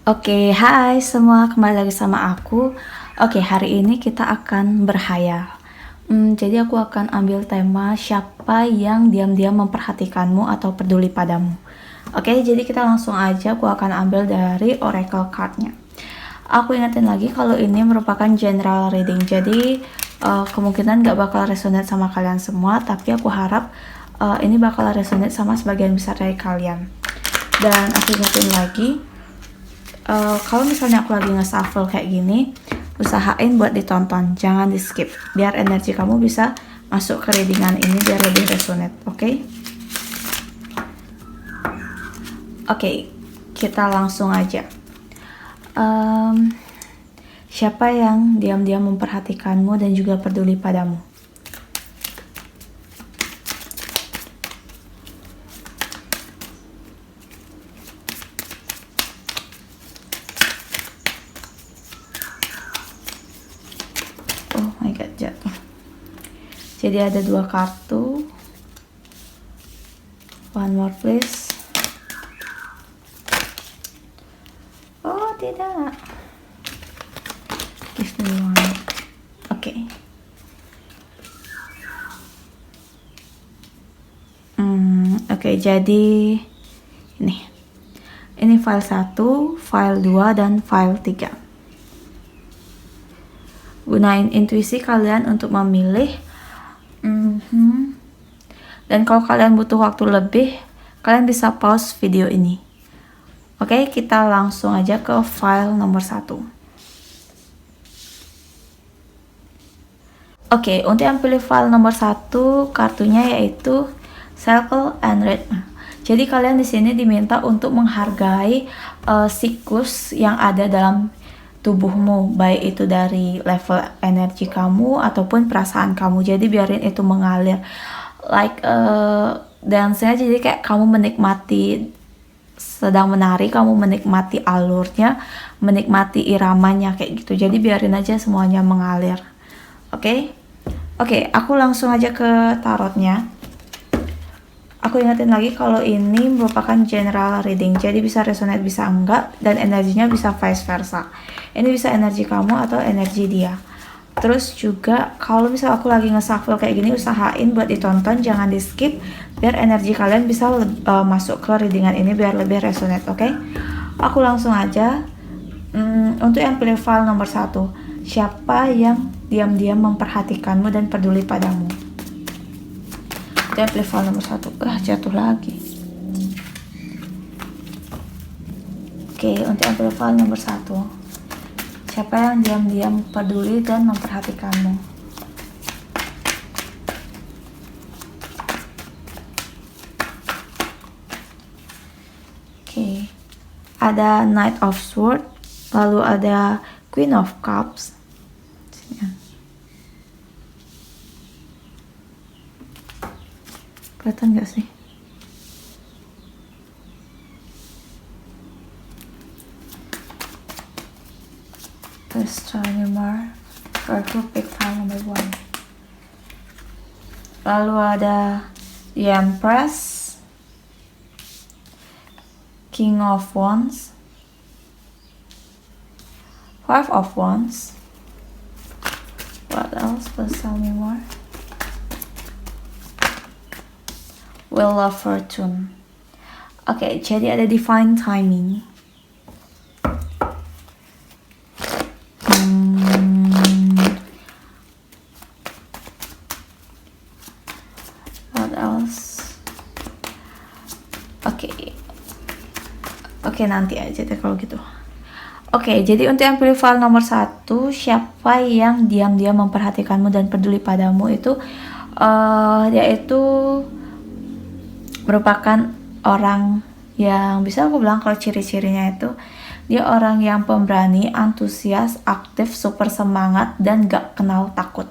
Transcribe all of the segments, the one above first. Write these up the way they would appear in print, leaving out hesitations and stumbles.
Oke, hai semua, kembali lagi sama aku. Oke, hari ini kita akan berhayal. Jadi aku akan ambil tema siapa yang diam-diam memperhatikanmu atau peduli padamu. Oke, jadi kita langsung aja, aku akan ambil dari Oracle card-nya. Aku ingetin lagi kalau ini merupakan general reading, jadi kemungkinan gak bakal resonate sama kalian semua, tapi aku harap ini bakal resonate sama sebagian besar dari kalian. Dan aku ingetin lagi, kalau misalnya aku lagi nge-shuffle kayak gini, usahain buat ditonton, jangan di skip, biar energi kamu bisa masuk ke readingan ini biar lebih resonate. Oke, kita langsung aja. Siapa yang diam-diam memperhatikanmu dan juga peduli padamu? Oh my god, jatuh. Jadi ada 2 kartu. One more please. Oh tidak. Give me one. Oke. Oke, jadi ini file 1, file 2, dan file 3. Gunain intuisi kalian untuk memilih. Dan kalau kalian butuh waktu lebih, kalian bisa pause video ini. Oke, kita langsung aja ke file nomor 1. Oke, untuk yang pilih file nomor 1, kartunya yaitu Circle and Red. Jadi kalian di sini diminta untuk menghargai siklus yang ada dalam tubuhmu, baik itu dari level energi kamu ataupun perasaan kamu. Jadi biarin itu mengalir, dance-nya. Jadi kayak kamu menikmati, sedang menari, kamu menikmati alurnya, menikmati iramanya kayak gitu. Jadi biarin aja semuanya mengalir. Oke, aku langsung aja ke tarotnya. Aku ingetin lagi kalau ini merupakan general reading, jadi bisa resonate bisa enggak, dan energinya bisa vice versa. Ini bisa energi kamu atau energi dia. Terus juga kalau misal aku lagi nge-shuffle kayak gini, usahain buat ditonton, jangan di skip, biar energi kalian bisa masuk ke readingan ini biar lebih resonate. Oke? Aku langsung aja. Untuk yang pilih file nomor 1, siapa yang diam-diam memperhatikanmu dan peduli padamu? Dia pilih file nomor 1. Jatuh lagi. Oke, untuk yang pilih file nomor 1, siapa yang diam-diam peduli dan memperhatikanmu? Oke, ada Knight of Swords, lalu ada Queen of Cups. Kelihatan gak sih? Let's try more. Aku pick file number 1. Lalu ada The Empress, King of Wands, Five of Wands. What else? Please tell me more. Wheel of Fortune. Oke, jadi ada Divine Timing. What else? Oke, nanti aja deh kalau gitu. Oke, jadi untuk yang pilih file nomor 1, siapa yang diam-diam memperhatikanmu dan peduli padamu itu yaitu merupakan orang yang bisa aku bilang kalau ciri-cirinya itu dia orang yang pemberani, antusias, aktif, super semangat, dan gak kenal takut.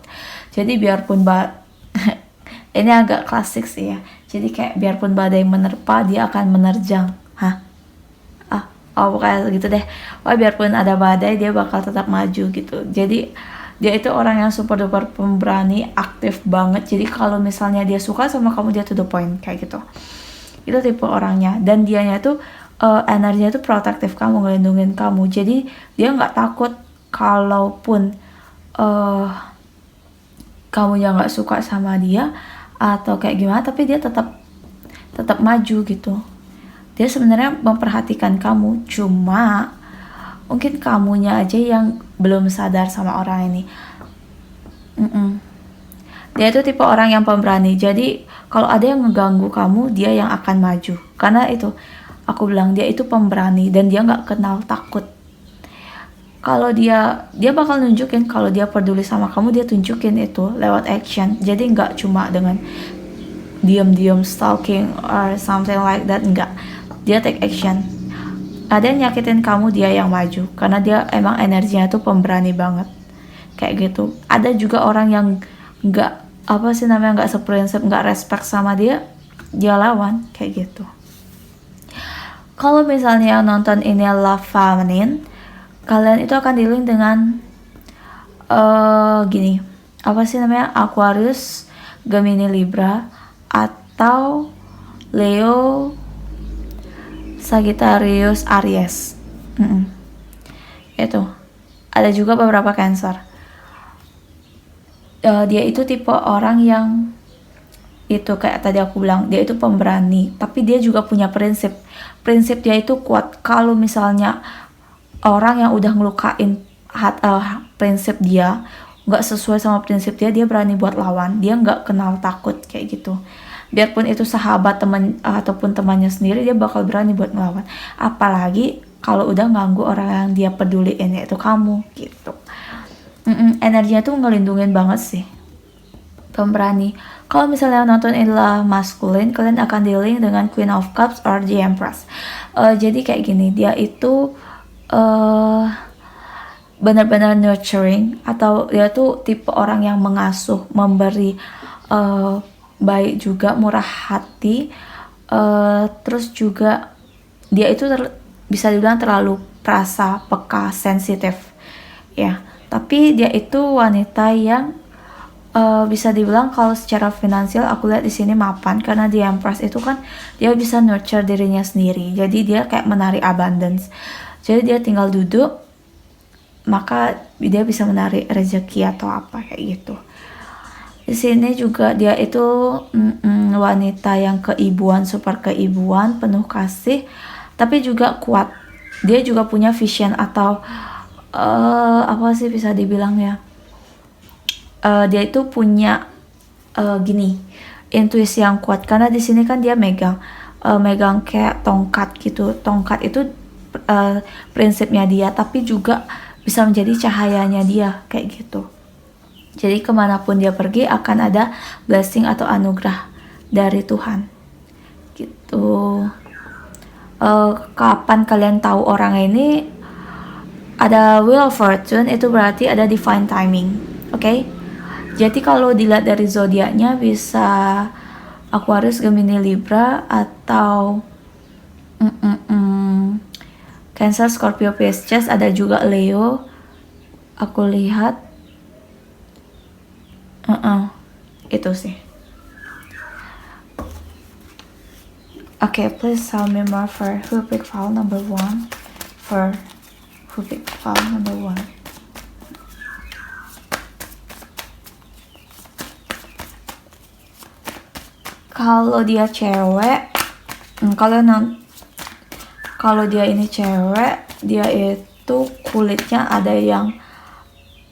Jadi biarpun ini agak klasik sih ya. Jadi kayak biarpun badai menerpa, dia akan menerjang. Pokoknya gitu deh. Biarpun ada badai, dia bakal tetap maju gitu. Jadi dia itu orang yang super duper pemberani, aktif banget. Jadi kalau misalnya dia suka sama kamu, dia to the point kayak gitu. Itu tipe orangnya. Dan dianya itu energinya itu protektif kamu, ngelindungin kamu. Jadi dia nggak takut kalaupun kamu yang nggak suka sama dia atau kayak gimana, tapi dia tetap maju gitu. Dia sebenarnya memperhatikan kamu, cuma mungkin kamunya aja yang belum sadar sama orang ini. Dia itu tipe orang yang pemberani. Jadi kalau ada yang ngeganggu kamu, dia yang akan maju. Karena itu aku bilang dia itu pemberani dan dia nggak kenal takut. Kalau dia bakal nunjukin kalau dia peduli sama kamu, dia tunjukin itu lewat action. Jadi nggak cuma dengan diam-diam stalking or something like that, enggak. Dia take action. Ada yang nyakitin kamu, dia yang maju karena dia emang energinya tuh pemberani banget. Kayak gitu. Ada juga orang yang nggak nggak seprinsip, nggak respect sama dia lawan kayak gitu. Kalau misalnya nonton ini Love Feminine, kalian itu akan dealing dengan gini, Aquarius, Gemini, Libra, atau Leo, Sagittarius, Aries. Itu ada juga beberapa Cancer. Dia itu tipe orang yang itu kayak tadi aku bilang, dia itu pemberani, tapi dia juga punya prinsip dia itu kuat. Kalau misalnya orang yang udah ngelukain prinsip dia, nggak sesuai sama prinsip dia berani buat lawan. Dia nggak kenal takut kayak gitu. Biarpun itu sahabat, teman ataupun temannya sendiri, dia bakal berani buat ngelawan. Apalagi kalau udah ganggu orang yang dia peduliin, yaitu kamu gitu. Energinya tuh ngelindungin banget sih, pemberani. Kalau misalnya nonton adalah maskulin, kalian akan dealing dengan Queen of Cups or the Empress. Jadi kayak gini, dia itu benar-benar nurturing, atau dia tuh tipe orang yang mengasuh, memberi, baik juga, murah hati, terus juga dia itu bisa dibilang terlalu perasa, peka, sensitif ya. Tapi dia itu wanita yang bisa dibilang kalau secara finansial aku lihat di sini mapan, karena di Empress itu kan dia bisa nurture dirinya sendiri. Jadi dia kayak menarik abundance. Jadi dia tinggal duduk, maka dia bisa menarik rezeki atau apa kayak gitu. Di sini juga dia itu wanita yang keibuan, super keibuan, penuh kasih, tapi juga kuat. Dia juga punya vision atau bisa dibilang ya. Dia itu punya intuisi yang kuat, karena di sini kan dia megang kayak tongkat gitu. Tongkat itu prinsipnya dia, tapi juga bisa menjadi cahayanya dia kayak gitu. Jadi kemanapun dia pergi akan ada blessing atau anugerah dari Tuhan gitu. Kapan kalian tahu orang ini ada Wheel of Fortune, itu berarti ada divine timing. Oke? Jadi kalau dilihat dari zodiaknya bisa Aquarius, Gemini, Libra, atau Cancer, Scorpio, Pisces, ada juga Leo. Aku lihat itu sih. Okay, please tell me more for who picked file number 1. For who picked file number 1. Kalau dia cewek, kalau dia ini cewek, dia itu kulitnya ada yang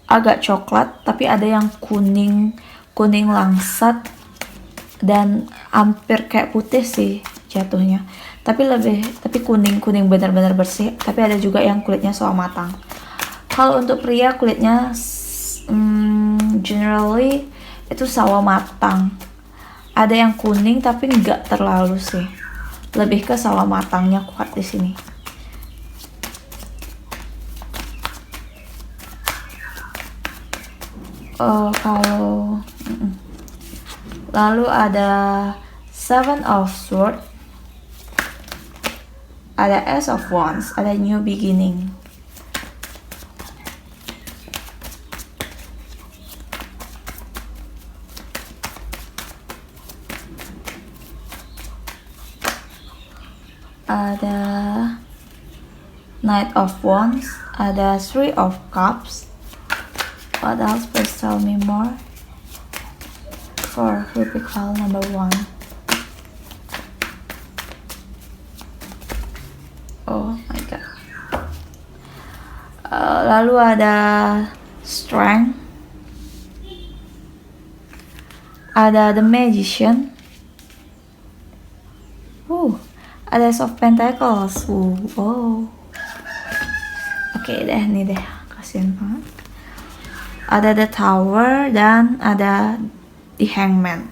agak coklat, tapi ada yang kuning langsat, dan hampir kayak putih sih jatuhnya. Tapi kuning benar-benar bersih. Tapi ada juga yang kulitnya sawo matang. Kalau untuk pria, kulitnya generally itu sawo matang. Ada yang kuning tapi nggak terlalu sih. Lebih ke sawo matangnya kuat di sini. Lalu ada Seven of Swords, ada Ace of Wands, ada New Beginning. Ada Knight of Wands, ada Three of Cups. What else? Please tell me more. For typical number 1. Oh my god. Lalu ada Strength, ada The Magician, ada Ace of Pentacles. Oke deh, nih deh, kasihan banget. Ada The Tower dan ada The Hangman.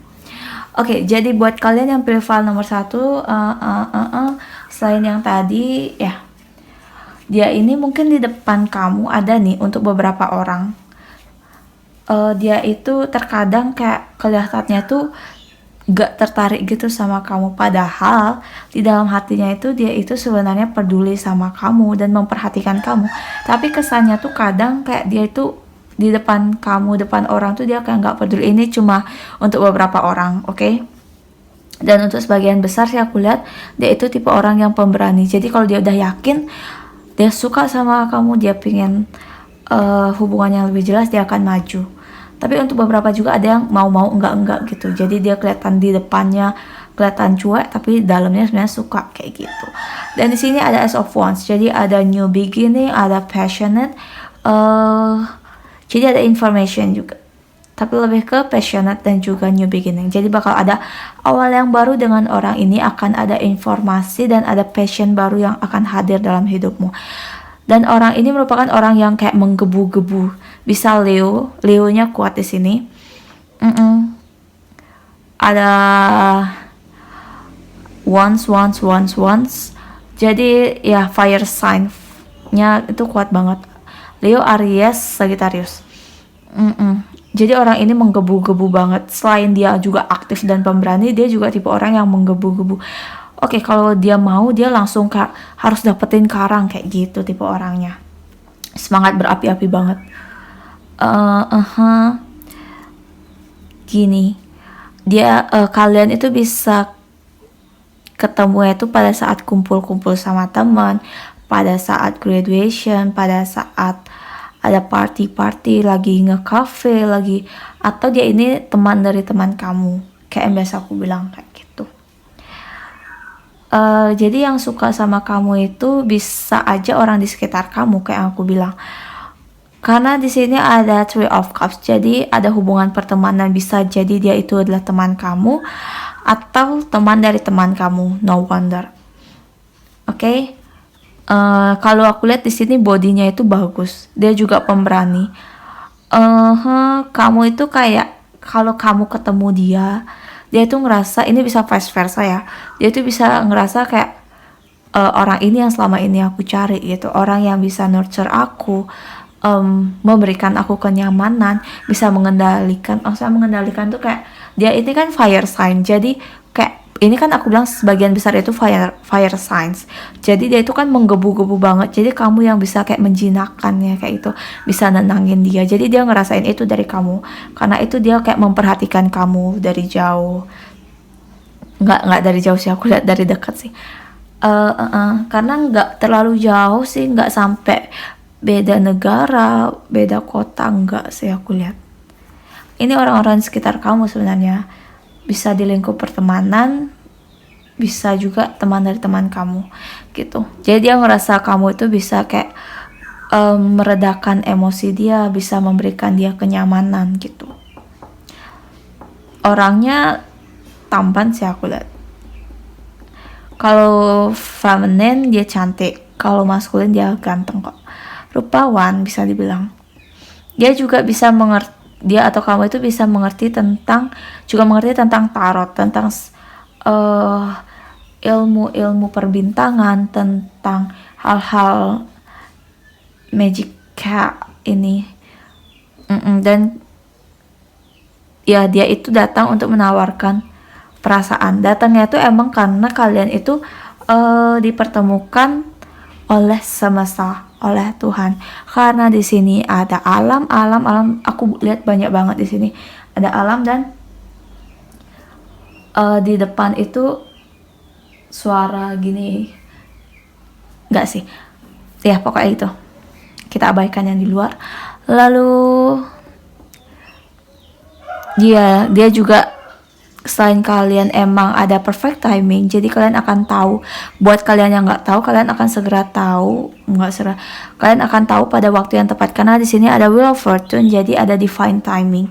Oke, jadi buat kalian yang pilih file nomor 1, selain yang tadi ya, dia ini mungkin di depan kamu ada nih untuk beberapa orang. Dia itu terkadang kayak kelihatannya tuh gak tertarik gitu sama kamu, padahal di dalam hatinya itu dia itu sebenarnya peduli sama kamu dan memperhatikan kamu. Tapi kesannya tuh kadang kayak dia itu di depan kamu, depan orang tuh dia kayak gak peduli. Ini cuma untuk beberapa orang, oke? Dan untuk sebagian besar sih aku lihat dia itu tipe orang yang pemberani. Jadi kalau dia udah yakin dia suka sama kamu, dia pengen hubungan yang lebih jelas, dia akan maju. Tapi untuk beberapa juga ada yang mau enggak gitu. Jadi dia kelihatan di depannya kelihatan cuek, tapi dalamnya sebenarnya suka kayak gitu. Dan di sini ada Ace of Wands. Jadi ada new beginning, ada passionate. Jadi ada information juga. Tapi lebih ke passionate dan juga new beginning. Jadi bakal ada awal yang baru dengan orang ini, akan ada informasi dan ada passion baru yang akan hadir dalam hidupmu. Dan orang ini merupakan orang yang kayak menggebu-gebu. Bisa Leo-nya kuat di sini. Ada once. Jadi ya fire sign-nya itu kuat banget. Leo, Aries, Sagittarius. Jadi orang ini menggebu-gebu banget. Selain dia juga aktif dan pemberani, dia juga tipe orang yang menggebu-gebu. Oke, kalau dia mau, dia langsung harus dapetin karang kayak gitu tipe orangnya. Semangat berapi-api banget. Gini, dia kalian itu bisa ketemu itu pada saat kumpul-kumpul sama teman, pada saat graduation, pada saat ada party lagi nge-cafe lagi, atau dia ini teman dari teman kamu, kayak yang biasa aku bilang kayak gitu. Jadi yang suka sama kamu itu bisa aja orang di sekitar kamu kayak yang aku bilang. Karena di sini ada Three of Cups, jadi ada hubungan pertemanan, bisa jadi dia itu adalah teman kamu atau teman dari teman kamu, no wonder. Oke. Kalau aku lihat di sini bodinya itu bagus, dia juga pemberani. Kamu itu kayak kalau kamu ketemu dia itu ngerasa, ini bisa vice versa ya, dia itu bisa ngerasa kayak orang ini yang selama ini aku cari gitu, orang yang bisa nurture aku, memberikan aku kenyamanan, bisa mengendalikan. Maksudnya mengendalikan tuh kayak dia ini kan fire sign, jadi kayak ini kan aku bilang sebagian besar itu fire signs, jadi dia itu kan menggebu-gebu banget. Jadi kamu yang bisa kayak menjinakkannya kayak itu, bisa nenangin dia. Jadi dia ngerasain itu dari kamu, karena itu dia kayak memperhatikan kamu dari jauh. Nggak dari jauh sih, aku lihat dari dekat sih. Karena nggak terlalu jauh sih, nggak sampai beda negara, beda kota, nggak sih aku lihat. Ini orang-orang sekitar kamu sebenarnya. Bisa di lingkup pertemanan, bisa juga teman dari teman kamu gitu. Jadi dia ngerasa kamu itu bisa kayak meredakan emosi dia, bisa memberikan dia kenyamanan gitu. Orangnya tampan sih aku lihat. Kalau feminine dia cantik, kalau maskulin dia ganteng kok. Rupawan bisa dibilang. Dia juga bisa mengerti, dia atau kamu itu bisa mengerti tentang tarot, tentang ilmu perbintangan, tentang hal-hal magika ini. Dan ya dia itu datang untuk menawarkan perasaan. Datangnya itu emang karena kalian itu dipertemukan oleh semesta, oleh Tuhan. Karena di sini ada alam, aku lihat banyak banget di sini. Ada alam dan di depan itu suara gini. Enggak sih. Ya pokoknya itu, kita abaikan yang di luar. Lalu dia juga, selain kalian emang ada perfect timing, jadi kalian akan tahu. Buat kalian yang nggak tahu, kalian akan segera tahu, kalian akan tahu pada waktu yang tepat, karena di sini ada Wheel of Fortune, jadi ada divine timing.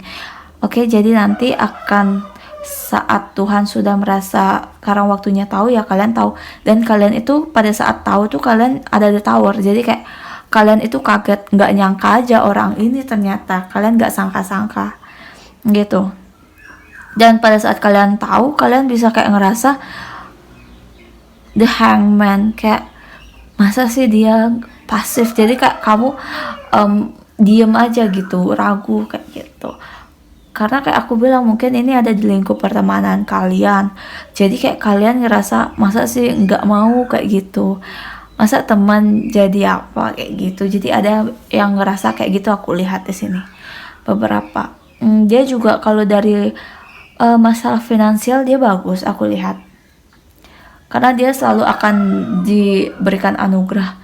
Oke, jadi nanti akan saat Tuhan sudah merasa sekarang waktunya tahu, ya kalian tahu. Dan kalian itu pada saat tahu tuh kalian ada di tower, jadi kayak kalian itu kaget, nggak nyangka aja orang ini ternyata, kalian nggak sangka-sangka gitu. Dan pada saat kalian tahu, kalian bisa kayak ngerasa the hangman, kayak masa sih dia pasif, jadi kayak kamu diem aja gitu, ragu kayak gitu. Karena kayak aku bilang, mungkin ini ada di lingkup pertemanan kalian, jadi kayak kalian ngerasa masa sih nggak mau kayak gitu, masa teman jadi apa kayak gitu. Jadi ada yang ngerasa kayak gitu, aku lihat di sini beberapa. Dia juga kalau dari masalah finansial dia bagus, aku lihat, karena dia selalu akan diberikan anugerah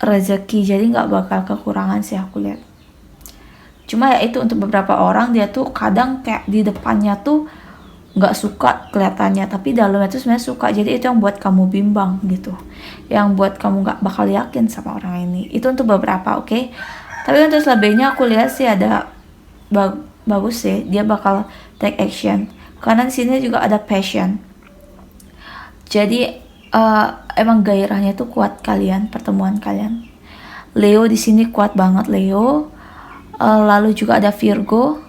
rezeki, jadi nggak bakal kekurangan sih aku lihat. Cuma ya itu, untuk beberapa orang dia tuh kadang kayak di depannya tuh nggak suka kelihatannya, tapi dalamnya tuh sebenarnya suka. Jadi itu yang buat kamu bimbang gitu, yang buat kamu nggak bakal yakin sama orang ini. Itu untuk beberapa, oke? Tapi untuk selebihnya aku lihat sih ada bagus sih, dia bakal take action, karena di sini juga ada passion. Jadi emang gairahnya tuh kuat kalian, pertemuan kalian. Leo di sini kuat banget, Leo. Lalu juga ada Virgo,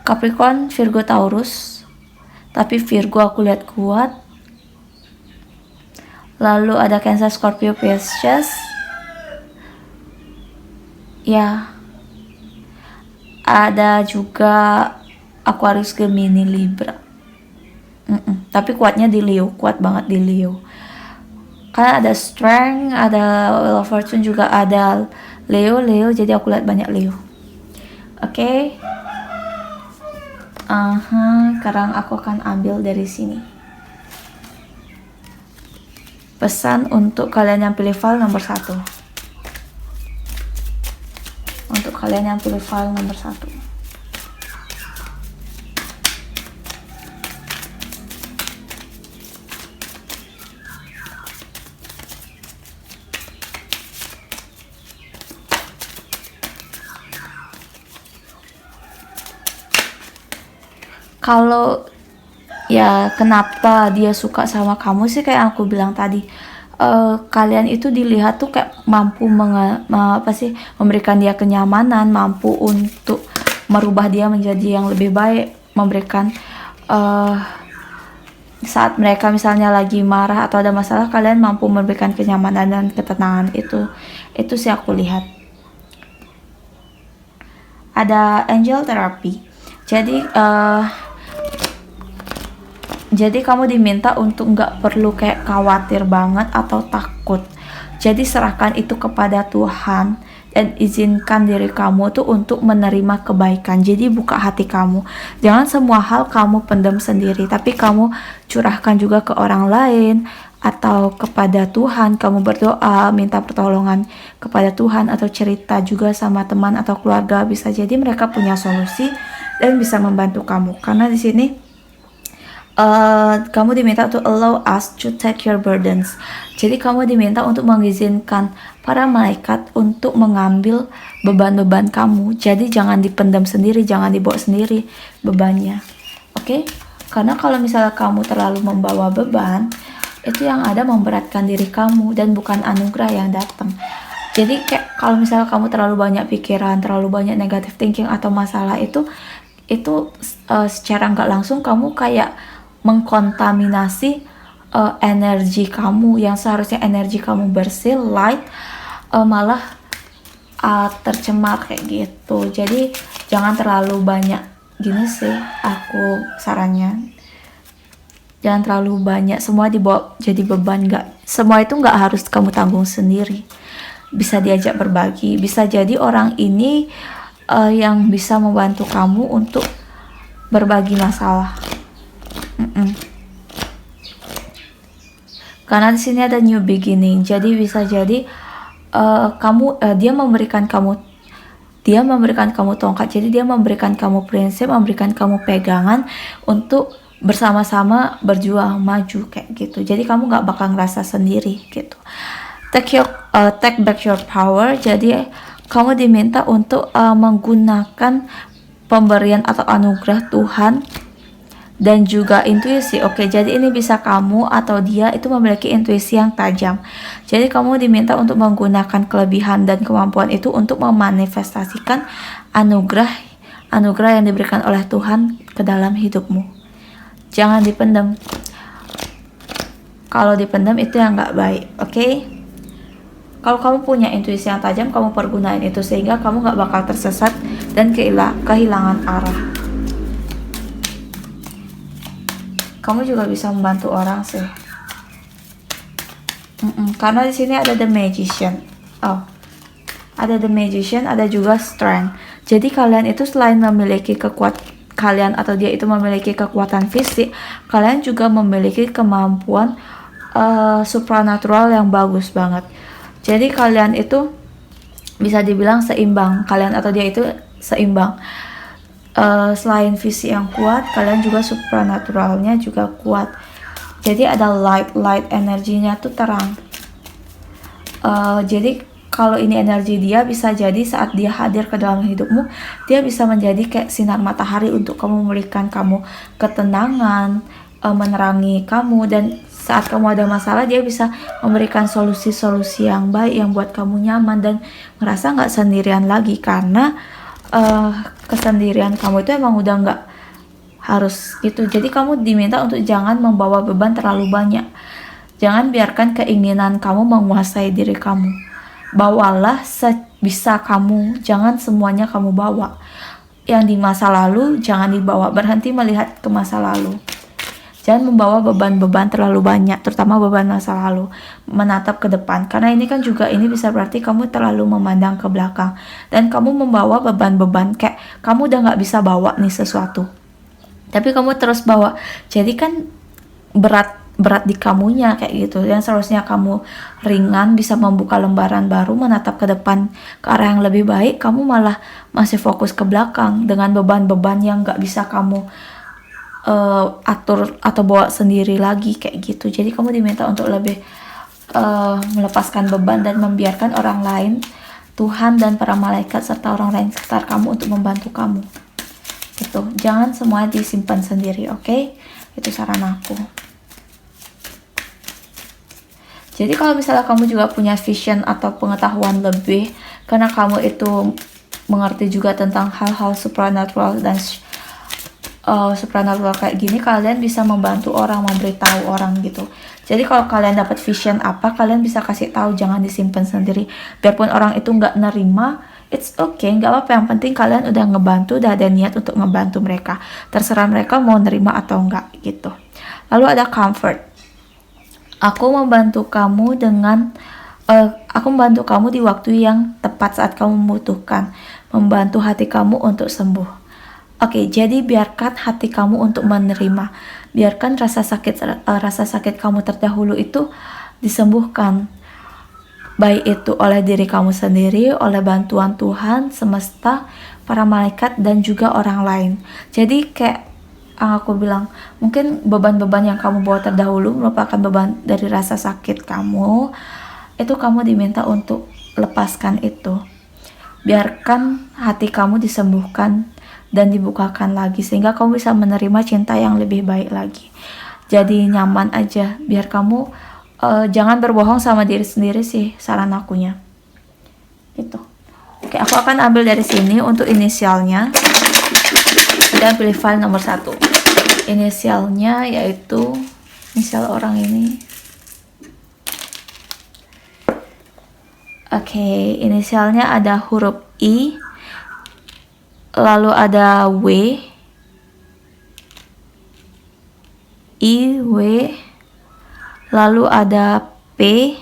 Capricorn, Virgo, Taurus. Tapi Virgo aku lihat kuat. Lalu ada Cancer, Scorpio, Pisces. Ya. Ada juga Aquarius, Gemini, Libra. Tapi kuatnya di Leo, kuat banget di Leo. Karena ada Strength, ada Wheel of Fortune, juga ada Leo, jadi aku lihat banyak Leo. Oke. Sekarang aku akan ambil dari sini. Pesan untuk kalian yang pilih file nomor 1. Untuk kalian yang pilih file nomor 1. Kalau ya kenapa dia suka sama kamu sih, kayak aku bilang tadi, kalian itu dilihat tuh kayak mampu memberikan dia kenyamanan, mampu untuk merubah dia menjadi yang lebih baik, memberikan saat mereka misalnya lagi marah atau ada masalah, kalian mampu memberikan kenyamanan dan ketenangan. Itu sih aku lihat. Ada angel therapy, jadi kamu diminta untuk nggak perlu kayak khawatir banget atau takut. Jadi serahkan itu kepada Tuhan dan izinkan diri kamu tuh untuk menerima kebaikan. Jadi buka hati kamu. Jangan semua hal kamu pendam sendiri, tapi kamu curahkan juga ke orang lain atau kepada Tuhan. Kamu berdoa, minta pertolongan kepada Tuhan, atau cerita juga sama teman atau keluarga. Bisa jadi mereka punya solusi dan bisa membantu kamu. Karena di sini kamu diminta to allow us to take your burdens. Jadi kamu diminta untuk mengizinkan para malaikat untuk mengambil beban-beban kamu. Jadi jangan dipendam sendiri, jangan dibawa sendiri bebannya. Oke? Karena kalau misalnya kamu terlalu membawa beban, itu yang ada memberatkan diri kamu dan bukan anugerah yang datang. Jadi kayak kalau misalnya kamu terlalu banyak pikiran, terlalu banyak negative thinking atau masalah, itu secara nggak langsung kamu kayak mengkontaminasi energi kamu yang seharusnya energi kamu bersih, light, malah tercemar kayak gitu. Jadi jangan terlalu banyak, gini sih aku sarannya, jangan terlalu banyak semua dibawa jadi beban. Semua itu nggak harus kamu tanggung sendiri, bisa diajak berbagi. Bisa jadi orang ini yang bisa membantu kamu untuk berbagi masalah. Karena di sini ada new beginning, jadi bisa jadi dia memberikan kamu tongkat, jadi dia memberikan kamu prinsip, memberikan kamu pegangan untuk bersama-sama berjuang maju kayak gitu. Jadi kamu nggak bakal ngerasa sendiri gitu. Take back your power. Jadi kamu diminta untuk menggunakan pemberian atau anugerah Tuhan dan juga intuisi. Oke, jadi ini bisa kamu atau dia itu memiliki intuisi yang tajam. Jadi kamu diminta untuk menggunakan kelebihan dan kemampuan itu untuk memanifestasikan anugerah yang diberikan oleh Tuhan ke dalam hidupmu. Jangan dipendam. Kalau dipendam itu yang nggak baik, oke? Kalau kamu punya intuisi yang tajam, kamu pergunain itu sehingga kamu nggak bakal tersesat dan kehilangan arah. Kamu juga bisa membantu orang sih. Karena di sini ada the magician. Ada the magician, ada juga strength. Jadi kalian itu selain memiliki kalian atau dia itu memiliki kekuatan fisik, kalian juga memiliki kemampuan supranatural yang bagus banget. Jadi kalian itu bisa dibilang seimbang. Kalian atau dia itu seimbang. Selain visi yang kuat, kalian juga supranaturalnya juga kuat. Jadi ada light energinya tuh terang. Jadi kalau ini energi dia, bisa jadi saat dia hadir ke dalam hidupmu, dia bisa menjadi kayak sinar matahari untuk kamu, memberikan kamu ketenangan, menerangi kamu, dan saat kamu ada masalah dia bisa memberikan solusi-solusi yang baik yang buat kamu nyaman dan merasa nggak sendirian lagi. Karena kesendirian kamu itu emang udah nggak harus gitu. Jadi kamu diminta untuk jangan membawa beban terlalu banyak. Jangan biarkan keinginan kamu menguasai diri kamu. Bawalah sebisa kamu, jangan semuanya kamu bawa. Yang di masa lalu jangan dibawa, berhenti melihat ke masa lalu. Jangan membawa beban-beban terlalu banyak, terutama beban masa lalu, menatap ke depan. Karena ini kan juga, ini bisa berarti kamu terlalu memandang ke belakang. Dan kamu membawa beban-beban, kayak kamu udah gak bisa bawa nih sesuatu. Tapi kamu terus bawa, jadi kan berat di kamunya kayak gitu. Yang seharusnya kamu ringan, bisa membuka lembaran baru, menatap ke depan ke arah yang lebih baik, kamu malah masih fokus ke belakang dengan beban-beban yang gak bisa kamu atur atau bawa sendiri lagi kayak gitu. Jadi kamu diminta untuk lebih melepaskan beban dan membiarkan orang lain, Tuhan dan para malaikat serta orang lain sekitar kamu untuk membantu kamu gitu. Jangan semua disimpan sendiri, oke? Itu saran aku. Jadi kalau misalnya kamu juga punya vision atau pengetahuan lebih, karena kamu itu mengerti juga tentang hal-hal supernatural dan supernatural kayak gini, kalian bisa membantu orang, memberitahu orang gitu. Jadi kalau kalian dapat vision apa, kalian bisa kasih tahu, jangan disimpan sendiri. Biarpun orang itu nggak nerima, it's okay, nggak apa-apa. Yang penting kalian udah ngebantu, udah ada niat untuk ngebantu mereka. Terserah mereka mau nerima atau enggak gitu. Lalu ada comfort. Aku membantu kamu di waktu yang tepat saat kamu membutuhkan, membantu hati kamu untuk sembuh. Oke, jadi biarkan hati kamu untuk menerima. Biarkan rasa sakit kamu terdahulu itu disembuhkan. Baik itu oleh diri kamu sendiri, oleh bantuan Tuhan, semesta, para malaikat, dan juga orang lain. Jadi kayak aku bilang, mungkin beban-beban yang kamu bawa terdahulu merupakan beban dari rasa sakit kamu. Itu kamu diminta untuk lepaskan itu. Biarkan hati kamu disembuhkan dan dibukakan lagi, sehingga kamu bisa menerima cinta yang lebih baik lagi. Jadi nyaman aja, biar kamu jangan berbohong sama diri sendiri sih, saran akunya gitu. Oke, aku akan ambil dari sini untuk inisialnya. Dan pilih file nomor 1. Inisialnya yaitu inisial orang ini. Oke, inisialnya ada huruf I, lalu ada W, I, W, lalu ada P,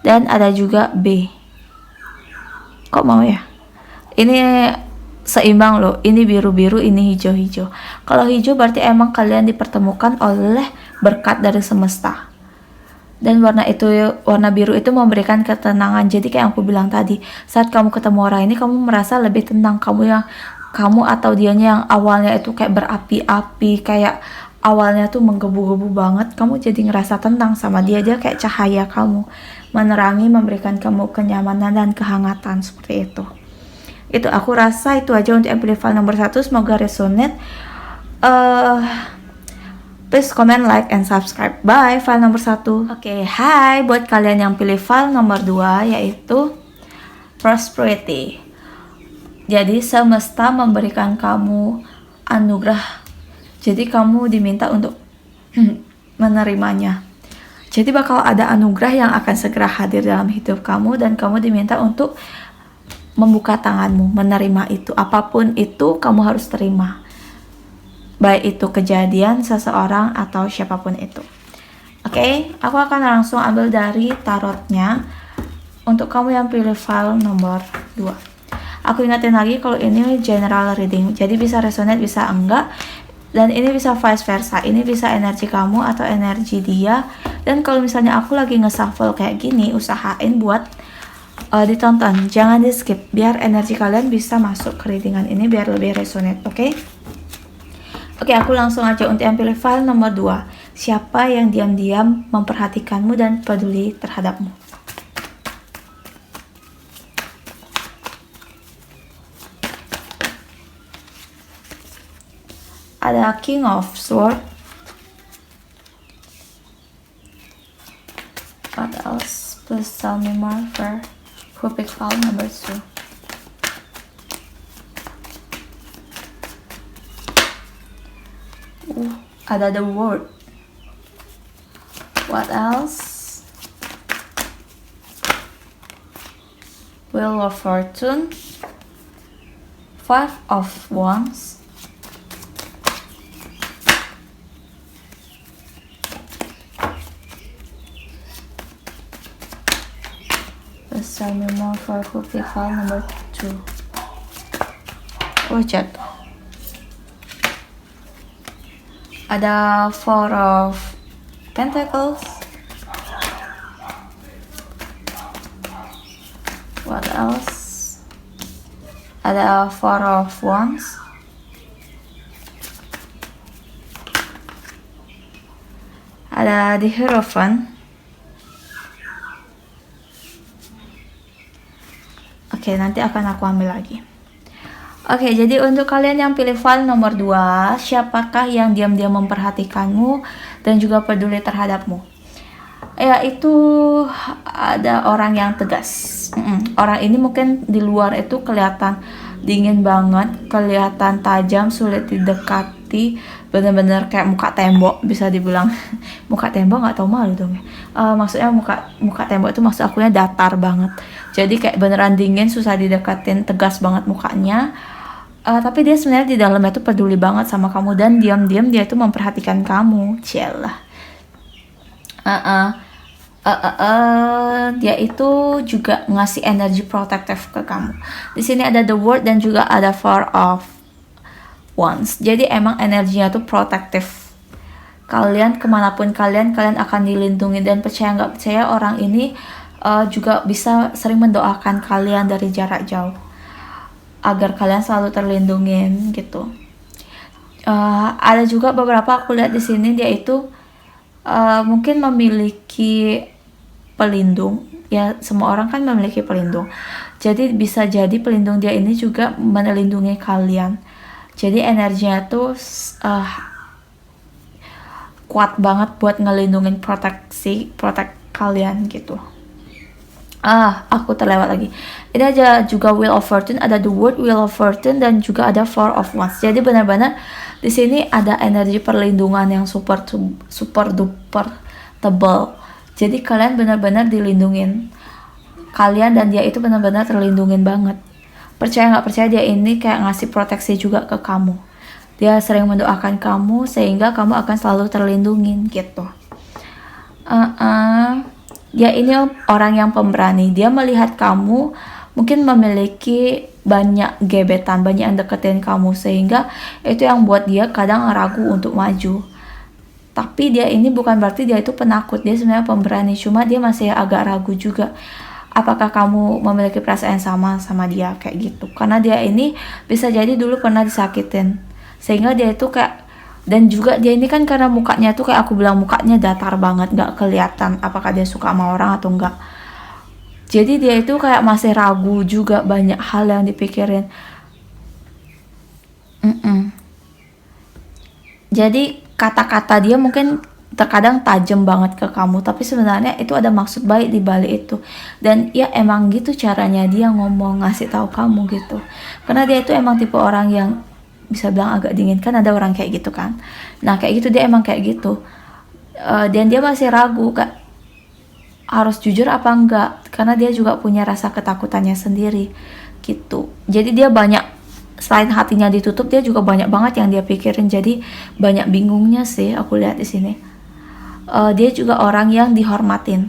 dan ada juga B. Kok mau ya? Ini seimbang loh, ini biru-biru, ini hijau-hijau. Kalau hijau berarti emang kalian dipertemukan oleh berkat dari semesta. Dan warna biru itu memberikan ketenangan. Jadi kayak yang aku bilang tadi, saat kamu ketemu orang ini kamu merasa lebih tenang. Kamu atau dianya yang awalnya itu kayak berapi-api, kayak awalnya tuh menggebu-gebu banget, kamu jadi ngerasa tenang sama dia kayak cahaya kamu, menerangi, memberikan kamu kenyamanan dan kehangatan seperti itu. Itu aku rasa itu aja untuk pilih file nomor 1. Semoga resonate. Please comment, like, and subscribe. Bye, file nomor 1. Oke, hai buat kalian yang pilih file nomor 2, yaitu prosperity. Jadi semesta memberikan kamu anugerah. Jadi kamu diminta untuk menerimanya. Jadi bakal ada anugerah yang akan segera hadir dalam hidup kamu, dan kamu diminta untuk membuka tanganmu, menerima itu. Apapun itu kamu harus terima. Baik itu kejadian, seseorang, atau siapapun itu. Oke, aku akan langsung ambil dari tarotnya untuk kamu yang pilih file nomor 2. Aku ingatin lagi kalau ini general reading, jadi bisa resonate, bisa enggak. Dan ini bisa vice versa, ini bisa energi kamu atau energi dia. Dan kalau misalnya aku lagi nge-shuffle kayak gini, usahain buat ditonton, jangan di skip, biar energi kalian bisa masuk ke readingan ini, biar lebih resonate, oke? Oke, aku langsung aja untuk yang pilih file nomor 2. Siapa yang diam-diam memperhatikanmu dan peduli terhadapmu? Ada King of Swords. What else? Please tell me more for who pick file number 2. Ada the World. What else? Wheel of Fortune. 5 of Wands. Let's tell me more for who pick file number 2. Oh, jatuh. Ada 4 of Pentacles. What else? Ada 4 of Wands. Ada the Hierophant. Oke, nanti akan aku ambil lagi. Oke, jadi untuk kalian yang pilih file nomor 2, siapakah yang diam-diam memperhatikanmu dan juga peduli terhadapmu? Yaitu ada orang yang tegas. Orang ini mungkin di luar itu kelihatan dingin banget, kelihatan tajam, sulit didekati, bener-bener kayak muka tembok bisa dibilang. Muka tembok nggak tau malu dong ya. Maksudnya muka tembok itu maksud akunya datar banget. Jadi kayak beneran dingin, susah didekatin, tegas banget mukanya. Tapi dia sebenarnya di dalamnya tuh peduli banget sama kamu, dan diam-diam dia tuh memperhatikan kamu. Cielah. Dia itu juga ngasih energi protektif ke kamu. Di sini ada the World dan juga ada 4 of Wands. Jadi emang energinya tuh protektif. Kalian kemanapun kalian akan dilindungi, dan percaya nggak percaya orang ini juga bisa sering mendoakan kalian dari jarak jauh agar kalian selalu terlindungin gitu. Ada juga beberapa aku lihat di sini dia itu mungkin memiliki pelindung. Ya, semua orang kan memiliki pelindung. Jadi bisa jadi pelindung dia ini juga melindungi kalian. Jadi energinya tuh kuat banget buat ngelindungin protek kalian gitu. Aku terlewat lagi. Ini aja juga Wheel of Fortune, ada the World, Wheel of Fortune, dan juga ada 4 of Wands. Jadi benar-benar di sini ada energi perlindungan yang super duper tebal. Jadi kalian benar-benar dilindungin. Kalian dan dia itu benar-benar terlindungin banget. Percaya nggak percaya, dia ini kayak ngasih proteksi juga ke kamu. Dia sering mendoakan kamu sehingga kamu akan selalu terlindungin gitu. Dia ini orang yang pemberani. Dia melihat kamu mungkin memiliki banyak gebetan, banyak yang deketin kamu, sehingga itu yang buat dia kadang ragu untuk maju. Tapi dia ini bukan berarti dia itu penakut, dia sebenarnya pemberani, cuma dia masih agak ragu juga. Apakah kamu memiliki perasaan sama dia kayak gitu? Karena dia ini bisa jadi dulu pernah disakitin, sehingga dia itu kayak, dan juga dia ini kan karena mukanya tuh kayak aku bilang mukanya datar banget, nggak kelihatan apakah dia suka sama orang atau enggak. Jadi dia itu kayak masih ragu juga, banyak hal yang dipikirin. Jadi kata-kata dia mungkin terkadang tajam banget ke kamu, tapi sebenarnya itu ada maksud baik di balik itu. Dan ya emang gitu caranya dia ngomong, ngasih tahu kamu gitu. Karena dia itu emang tipe orang yang bisa bilang agak dingin, kan ada orang kayak gitu kan. Nah kayak gitu, dia emang kayak gitu. Dan dia masih ragu kak, harus jujur apa enggak, karena dia juga punya rasa ketakutannya sendiri gitu. Jadi dia banyak, selain hatinya ditutup, dia juga banyak banget yang dia pikirin, jadi banyak bingungnya sih aku lihat di sini. Dia juga orang yang dihormatin,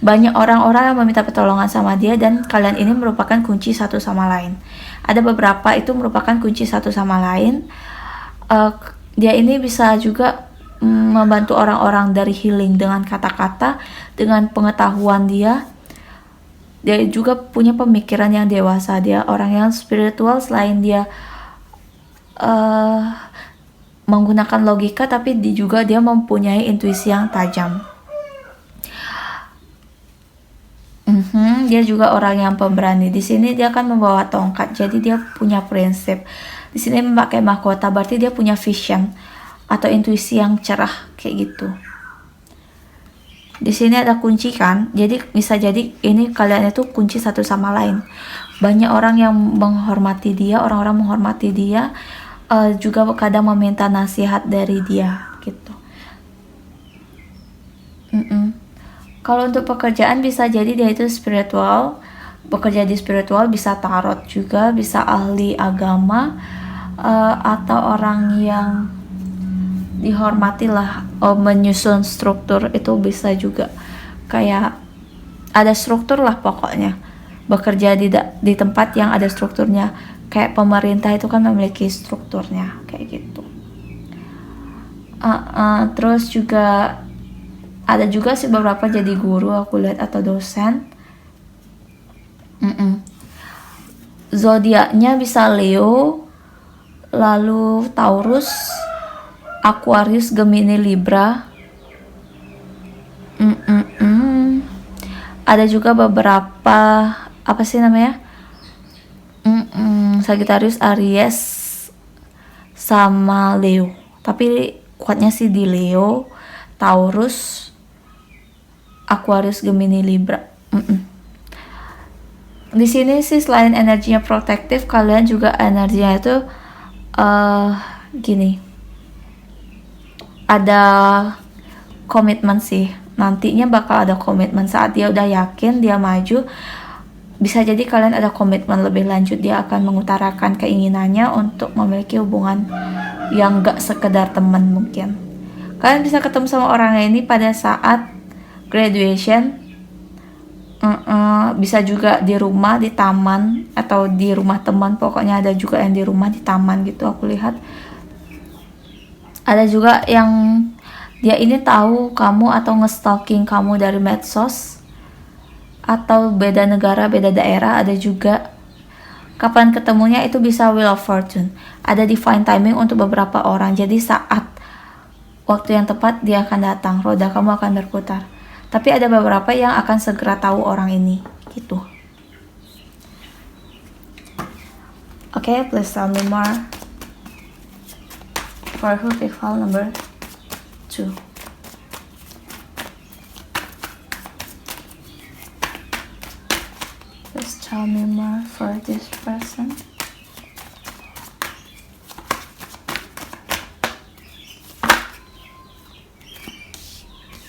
banyak orang-orang yang meminta pertolongan sama dia, dan kalian ini merupakan kunci satu sama lain. Ada beberapa itu merupakan kunci satu sama lain. Dia ini bisa juga membantu orang-orang dari healing dengan kata-kata, dengan pengetahuan dia. Dia juga punya pemikiran yang dewasa, dia orang yang spiritual. Selain dia menggunakan logika, tapi juga dia mempunyai intuisi yang tajam. Dia juga orang yang pemberani. Di sini dia akan membawa tongkat, jadi dia punya prinsip. Di sini memakai mahkota, berarti dia punya vision atau intuisi yang cerah kayak gitu. Di sini ada kunci kan, jadi bisa jadi ini kalian itu kunci satu sama lain. Banyak orang yang menghormati dia, orang-orang menghormati dia, juga kadang meminta nasihat dari dia gitu. Kalau untuk pekerjaan bisa jadi dia itu spiritual, bekerja di spiritual, bisa tarot juga, bisa ahli agama, atau orang yang dihormati lah, menyusun struktur itu bisa juga, kayak ada struktur lah pokoknya. Bekerja di tempat yang ada strukturnya, kayak pemerintah itu kan memiliki strukturnya kayak gitu. Terus juga ada juga sih beberapa jadi guru aku lihat, atau dosen. Zodiaknya bisa Leo, lalu Taurus, Aquarius, Gemini, Libra. Ada juga beberapa apa sih namanya, Sagittarius, Aries, sama Leo. Tapi kuatnya sih di Leo, Taurus, Aquarius, Gemini, Libra. Di sini sih selain energinya protektif, kalian juga energinya itu gini, ada komitmen sih. Nantinya bakal ada komitmen saat dia udah yakin dia maju. Bisa jadi kalian ada komitmen lebih lanjut, dia akan mengutarakan keinginannya untuk memiliki hubungan yang gak sekedar teman. Mungkin kalian bisa ketemu sama orang ini pada saat graduation, bisa juga di rumah, di taman, atau di rumah teman. Pokoknya ada juga yang di rumah, di taman gitu aku lihat. Ada juga yang dia ini tahu kamu atau nge-stalking kamu dari medsos, atau beda negara, beda daerah. Ada juga kapan ketemunya itu bisa Wheel of Fortune. Ada divine timing untuk beberapa orang, jadi saat waktu yang tepat dia akan datang, roda kamu akan berputar. Tapi ada beberapa yang akan segera tahu orang ini gitu. Okay, please tell me more for who pick file number 2. Please tell me more for this person.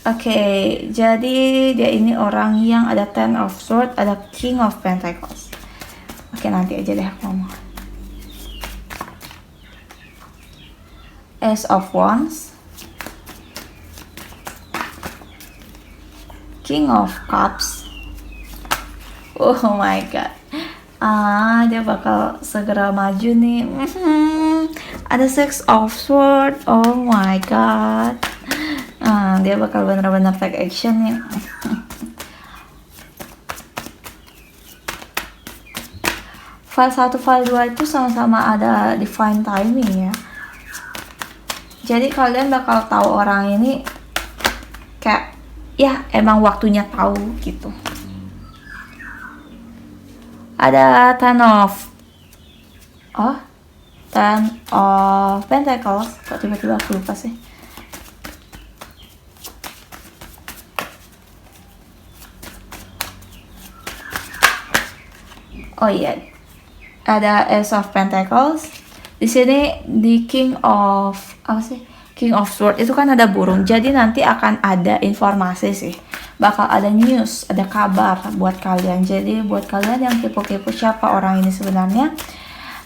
Oke, jadi dia ini orang yang ada Ten of Swords, ada King of Pentacles. Oke, nanti aja deh aku ngomong. Ace of Wands, King of Cups. Oh my god. Dia bakal segera maju nih. Ada Six of Swords. Oh my god. Dia bakal benar-benar take action ya. File 1, file 2 itu sama-sama ada define timing ya. Jadi kalian bakal tahu orang ini kayak ya emang waktunya tahu gitu. Ada Ten of Pentacles. Kok tiba-tiba aku lupa sih. Oh iya, ada Ace of Pentacles. Di sini di King of Swords itu kan ada burung. Jadi nanti akan ada informasi sih. Bakal ada news, ada kabar buat kalian. Jadi buat kalian yang kepo-kepo siapa orang ini sebenarnya,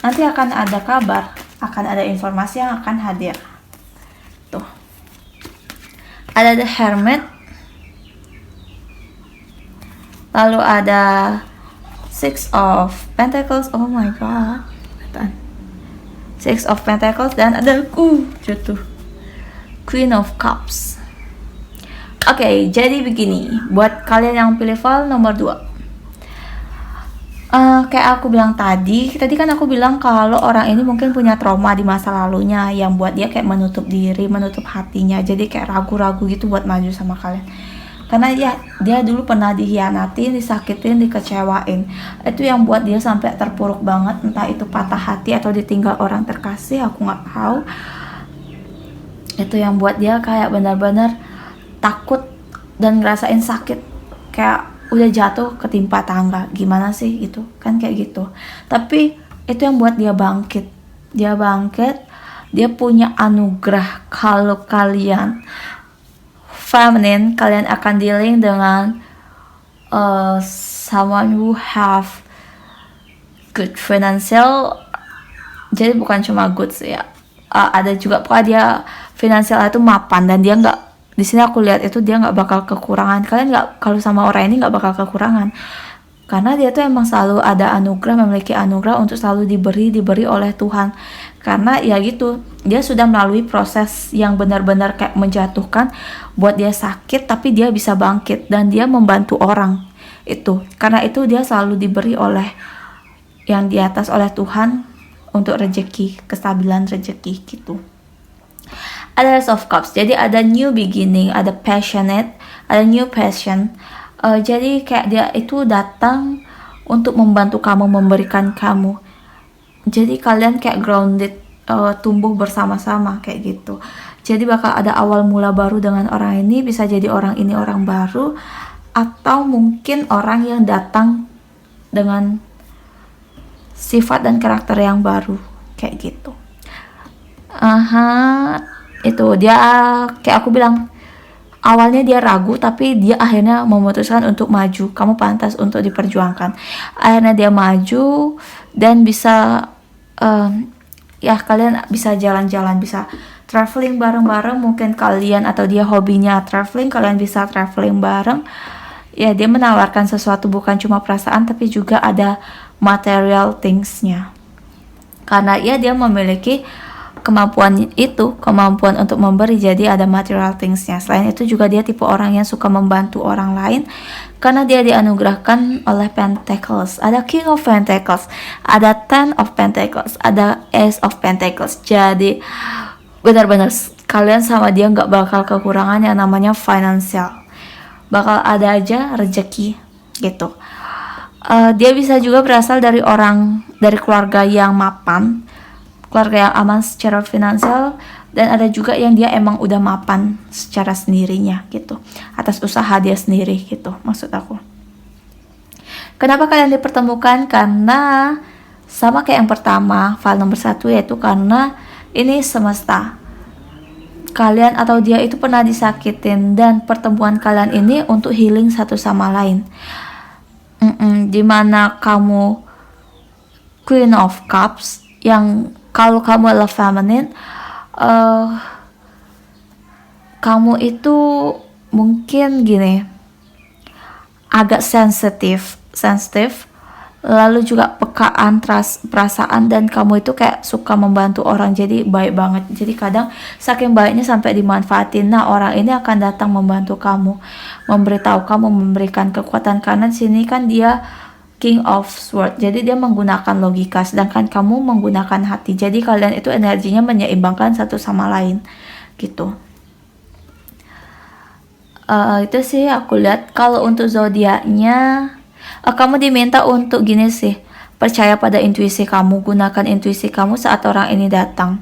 nanti akan ada kabar, akan ada informasi yang akan hadir. Tuh. Ada The Hermit. Lalu ada Six of Pentacles. Oh my god. Six of Pentacles dan ada jatuh. Queen of Cups. Oke, jadi begini. Buat kalian yang pilih file nomor 2. Kayak aku bilang tadi kan aku bilang kalau orang ini mungkin punya trauma di masa lalunya yang buat dia kayak menutup diri, menutup hatinya. Jadi kayak ragu-ragu gitu buat maju sama kalian. Karena ya dia dulu pernah dikhianatin, disakitin, dikecewain. Itu yang buat dia sampai terpuruk banget, entah itu patah hati atau ditinggal orang terkasih, aku nggak tahu. Itu yang buat dia kayak benar-benar takut dan ngerasain sakit, kayak udah jatuh ketimpa tangga, gimana sih gitu kan, kayak gitu. Tapi itu yang buat dia bangkit. Dia punya anugerah. Kalau kalian feminine, kalian akan dealing dengan someone who have good financial. Jadi bukan cuma good sih ya, ada juga pokoknya dia finansial itu mapan, dan dia nggak, di sini aku lihat itu dia nggak bakal kekurangan. Kalian nggak, kalau sama orang ini nggak bakal kekurangan, karena dia tuh emang selalu ada anugerah, memiliki anugerah untuk selalu diberi oleh Tuhan. Karena ya gitu, dia sudah melalui proses yang benar-benar kayak menjatuhkan, buat dia sakit tapi dia bisa bangkit dan dia membantu orang. Itu karena itu dia selalu diberi oleh yang di atas, oleh Tuhan, untuk rezeki, kestabilan rezeki gitu. Ada Ace of Cups, jadi ada new beginning, ada passionate, ada new passion. Jadi kayak dia itu datang untuk membantu kamu, memberikan kamu. Jadi kalian kayak grounded, tumbuh bersama-sama kayak gitu. Jadi bakal ada awal mula baru dengan orang ini. Bisa jadi orang ini orang baru, atau mungkin orang yang datang dengan sifat dan karakter yang baru kayak gitu. Itu dia kayak aku bilang, awalnya dia ragu tapi dia akhirnya memutuskan untuk maju. Kamu pantas untuk diperjuangkan. Akhirnya dia maju dan bisa ya kalian bisa jalan-jalan, bisa traveling bareng-bareng. Mungkin kalian atau dia hobinya traveling, kalian bisa traveling bareng. Ya dia menawarkan sesuatu, bukan cuma perasaan tapi juga ada material thingsnya. Karena ya dia memiliki kemampuan untuk memberi, jadi ada material thingsnya. Selain itu juga dia tipe orang yang suka membantu orang lain, karena dia dianugerahkan oleh Pentacles. Ada King of Pentacles, ada Ten of Pentacles, ada Ace of Pentacles. Jadi benar-benar kalian sama dia nggak bakal kekurangan yang namanya financial. Bakal ada aja rezeki gitu. Dia bisa juga berasal dari keluarga yang mapan, keluarga yang aman secara finansial, dan ada juga yang dia emang udah mapan secara sendirinya gitu, atas usaha dia sendiri gitu, maksud aku. Kenapa kalian dipertemukan? Karena sama kayak yang pertama, file nomor 1, yaitu karena ini semesta. Kalian atau dia itu pernah disakitin, dan pertemuan kalian ini untuk healing satu sama lain. Dimana kamu Queen of Cups, yang kalau kamu adalah feminine, kamu itu mungkin gini, agak sensitif, lalu juga pekaan perasaan, dan kamu itu kayak suka membantu orang, jadi baik banget. Jadi kadang saking baiknya sampai dimanfaatin. Nah, orang ini akan datang membantu kamu, memberitahu kamu, memberikan kekuatan, karena di sini kan dia King of Sword, jadi dia menggunakan logika, sedangkan kamu menggunakan hati. Jadi kalian itu energinya menyeimbangkan satu sama lain gitu. Itu sih aku lihat. Kalau untuk zodiaknya, kamu diminta untuk gini sih, percaya pada intuisi kamu, gunakan intuisi kamu saat orang ini datang.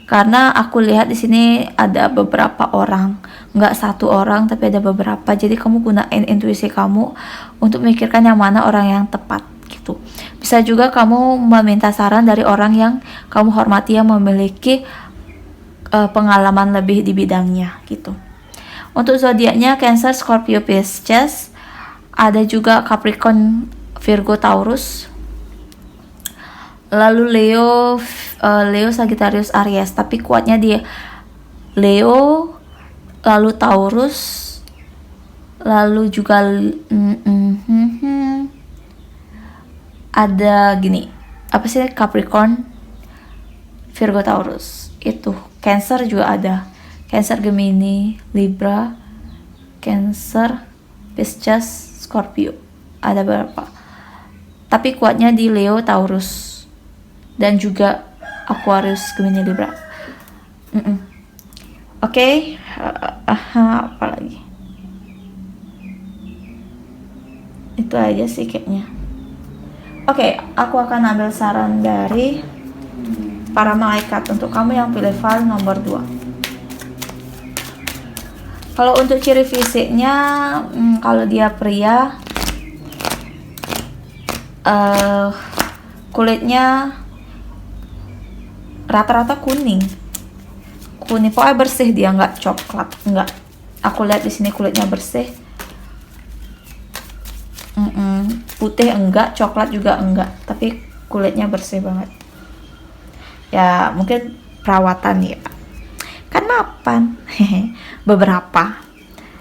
Karena aku lihat di sini ada beberapa orang, nggak satu orang tapi ada beberapa. Jadi kamu gunain intuisi kamu untuk memikirkan yang mana orang yang tepat gitu. Bisa juga kamu meminta saran dari orang yang kamu hormati, yang memiliki pengalaman lebih di bidangnya gitu. Untuk zodiaknya Cancer, Scorpio, Pisces, ada juga Capricorn, Virgo, Taurus, lalu Leo, Sagittarius, Aries. Tapi kuatnya di Leo, lalu Taurus, lalu juga ada gini, apa sih, Capricorn, Virgo, Taurus. Itu Cancer juga ada, Cancer, Gemini, Libra, Cancer, Pisces, Scorpio, ada berapa. Tapi kuatnya di Leo, Taurus, dan juga Aquarius, Gemini, Libra. Oke. Apa lagi? Itu aja sih kayaknya. Oke, aku akan ambil saran dari para malaikat untuk kamu yang pilih file nomor 2. Kalau untuk ciri fisiknya, kalau dia pria, kulitnya rata-rata kuning, pokoknya bersih, dia nggak coklat, nggak. Aku lihat di sini kulitnya bersih, putih enggak, coklat juga enggak, tapi kulitnya bersih banget. Ya mungkin perawatan ya, kan mapan. Beberapa,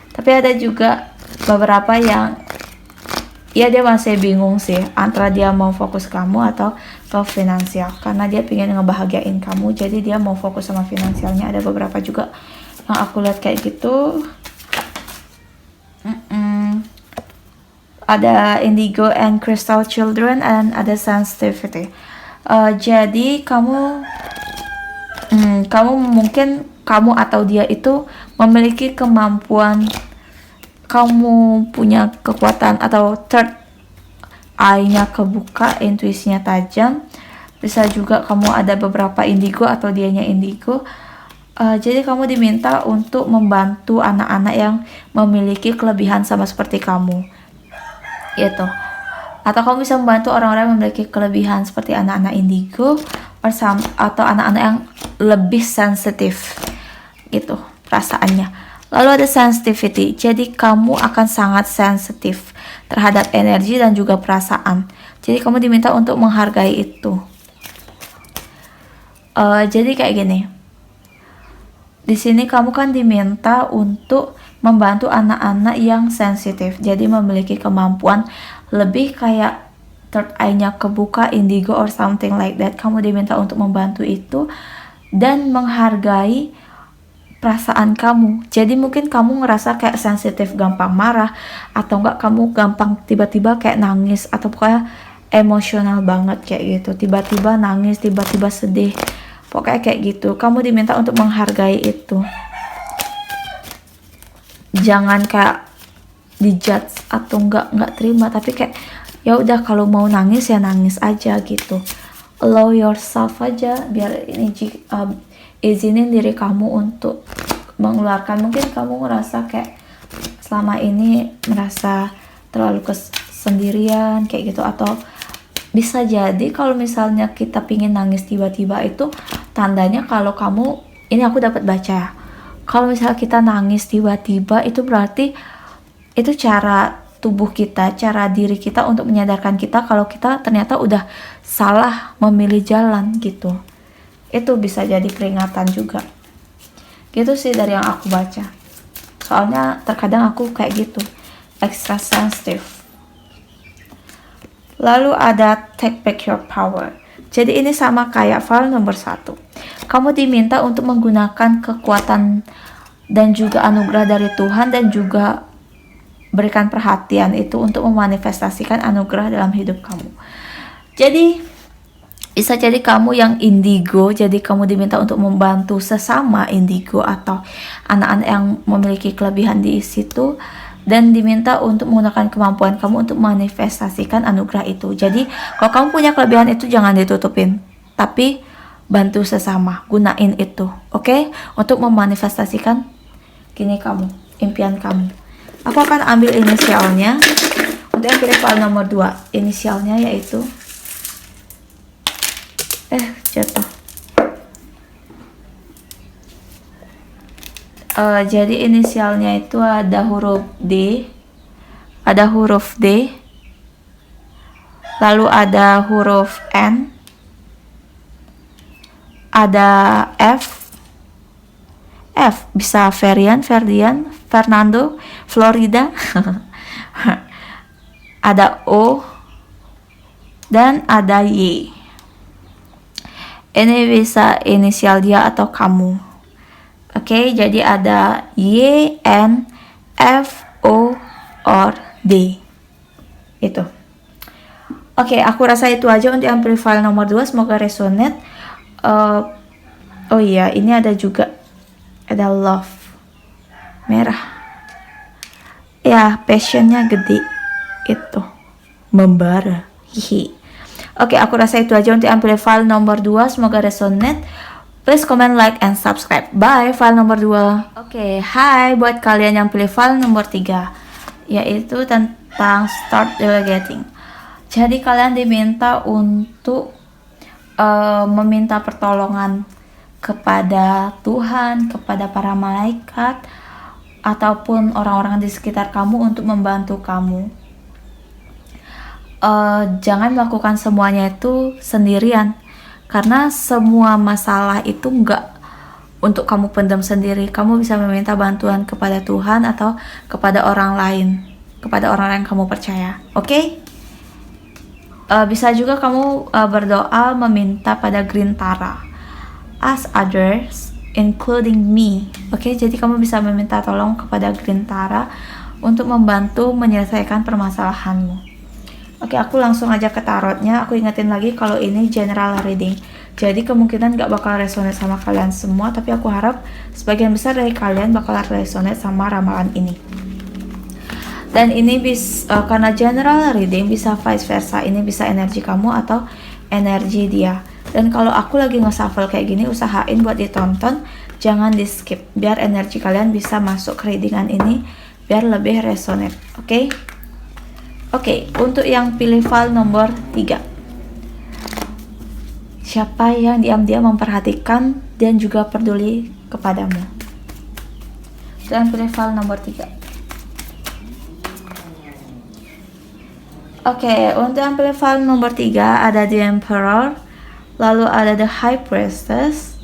tapi ada juga beberapa yang ya dia masih bingung sih antara dia mau fokus kamu atau ke finansial, karena dia pengen ngebahagiain kamu, jadi dia mau fokus sama finansialnya. Ada beberapa juga yang aku lihat kayak gitu. Ada indigo and crystal children, and ada sensitivity. Jadi kamu mungkin kamu atau dia itu memiliki kemampuan, kamu punya kekuatan atau third eye-nya kebuka, intuisinya tajam. Bisa juga kamu ada beberapa indigo atau dianya indigo. Jadi kamu diminta untuk membantu anak-anak yang memiliki kelebihan sama seperti kamu gitu. Atau kamu bisa membantu orang-orang yang memiliki kelebihan seperti anak-anak indigo atau anak-anak yang lebih sensitif gitu perasaannya. Lalu ada sensitivity, jadi kamu akan sangat sensitif terhadap energi dan juga perasaan. Jadi kamu diminta untuk menghargai itu. Jadi kayak gini, di sini kamu kan diminta untuk membantu anak-anak yang sensitif, jadi memiliki kemampuan lebih kayak third eye-nya kebuka, indigo or something like that. Kamu diminta untuk membantu itu dan menghargai perasaan kamu. Jadi mungkin kamu ngerasa kayak sensitif, gampang marah, atau enggak kamu gampang tiba-tiba kayak nangis, atau pokoknya emosional banget kayak gitu, tiba-tiba nangis, tiba-tiba sedih, pokoknya kayak gitu. Kamu diminta untuk menghargai itu, jangan kayak dijudge atau enggak terima, tapi kayak ya udah, kalau mau nangis ya nangis aja gitu. Allow yourself aja, biar ini izinin diri kamu untuk mengeluarkan. Mungkin kamu ngerasa kayak selama ini merasa terlalu sendirian kayak gitu, atau bisa jadi kalau misalnya kita pingin nangis tiba-tiba, itu tandanya kalau kamu, ini aku dapat baca, kalau misalnya kita nangis tiba-tiba itu berarti itu cara tubuh kita, cara diri kita untuk menyadarkan kita kalau kita ternyata udah salah memilih jalan gitu. Itu bisa jadi peringatan juga. Gitu sih dari yang aku baca. Soalnya terkadang aku kayak gitu, extra sensitive. Lalu ada take back your power. Jadi ini sama kayak file nomor 1. Kamu diminta untuk menggunakan kekuatan dan juga anugerah dari Tuhan dan juga berikan perhatian itu untuk memanifestasikan anugerah dalam hidup kamu. Jadi bisa jadi kamu yang indigo, jadi kamu diminta untuk membantu sesama indigo atau anak-anak yang memiliki kelebihan di situ, dan diminta untuk menggunakan kemampuan kamu untuk manifestasikan anugerah itu. Jadi kalau kamu punya kelebihan itu jangan ditutupin, tapi bantu sesama, gunain itu, oke? Untuk memanifestasikan gini kamu, impian kamu. Aku akan ambil inisialnya. Untuk yang pilih file nomor 2, inisialnya yaitu jatuh. Jadi inisialnya itu ada huruf D, lalu ada huruf N, ada F bisa Ferdian, Fernando, Florida, ada O, dan ada Y. Ini bisa inisial dia atau kamu. Oke, jadi ada Y, N, F, O, or D. Itu. Oke, aku rasa itu aja untuk yang pilih file nomor 2. Semoga resonate. Oh iya, ini ada juga. Ada love. Merah. Ya, passionnya gede. Itu. Membara. Hihi. Oke, aku rasa itu aja untuk yang pilih file nomor 2. Semoga resonate. Please comment, like, and subscribe. Bye, file nomor 2. Oke, hai buat kalian yang pilih file nomor 3. Yaitu tentang start delegating. Jadi kalian diminta untuk meminta pertolongan kepada Tuhan, kepada para malaikat, ataupun orang-orang di sekitar kamu untuk membantu kamu. Jangan melakukan semuanya itu sendirian, karena semua masalah itu enggak untuk kamu pendam sendiri. Kamu bisa meminta bantuan kepada Tuhan atau kepada orang lain, kepada orang yang kamu percaya. Oke? Bisa juga kamu berdoa meminta pada Green Tara, ask others including me. Oke? Jadi kamu bisa meminta tolong kepada Green Tara untuk membantu menyelesaikan permasalahanmu. Oke, aku langsung aja ke tarotnya. Aku ingetin lagi kalau ini general reading. Jadi kemungkinan gak bakal resonate sama kalian semua, tapi aku harap sebagian besar dari kalian bakal resonate sama ramalan ini. Dan ini karena general reading bisa vice versa. Ini bisa energi kamu atau energi dia. Dan kalau aku lagi nge-shuffle kayak gini, usahain buat ditonton, jangan di skip, biar energi kalian bisa masuk ke readingan ini biar lebih resonate. Oke? Oke, untuk yang pilih file nomor 3. Siapa yang diam-diam memperhatikan dan juga peduli kepadamu? Dan pilih file nomor 3. Oke, untuk yang pilih file nomor 3 ada The Emperor, lalu ada The High Priestess,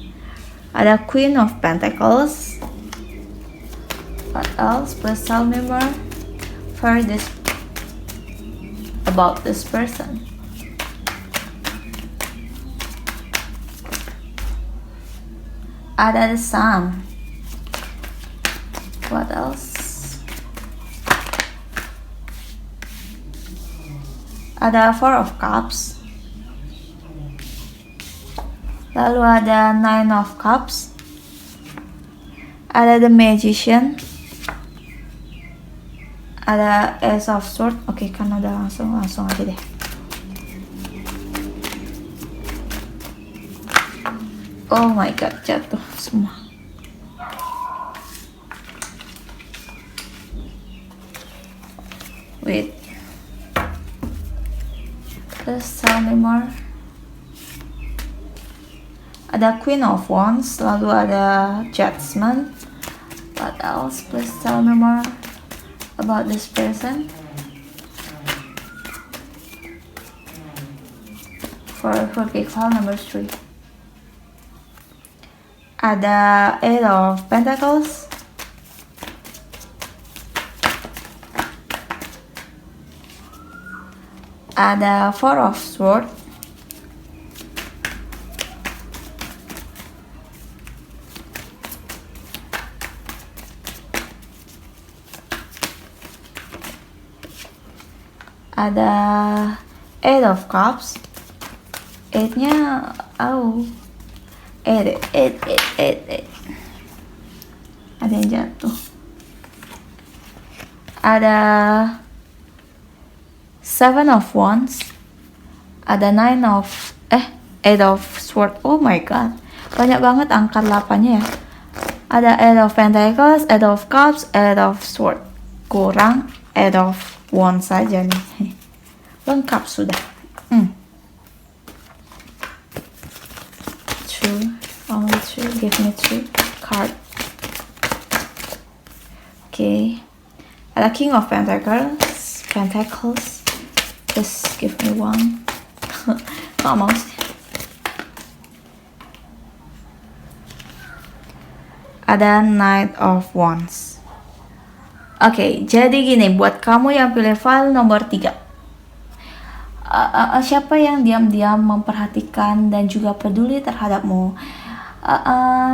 ada Queen of Pentacles. What else? Please tell me more for this about this person. Ada the Sun. What else? Ada Four of Cups. Lalu ada Nine of Cups. Ada the Magician. Ada Ace of Swords. Oke, kan udah langsung aja deh. Oh my god, jatuh semua. Wait. Please tell me more. Ada Queen of Wands, lalu ada Judgment. What else? Please tell me more about this person. For big file number 3. Ada Eight of Pentacles. ada Four of Swords, ada Eight of Cups. Eight-nya eight. Ada yang jatuh. Ada Seven of Wands. Ada Eight of Swords. Oh my god, banyak banget angka 8-nya ya. Ada Eight of Pentacles, Eight of Cups, Eight of Swords. Kurang Eight of Wands saja nih. Lengkap sudah. Only two. Give me two card. Okay. Ada King of Pentacles. Just give me one. Almost. Ada Knight of Wands. Oke, jadi gini, buat kamu yang pilih file nomor 3. Siapa yang diam-diam memperhatikan dan juga peduli terhadapmu?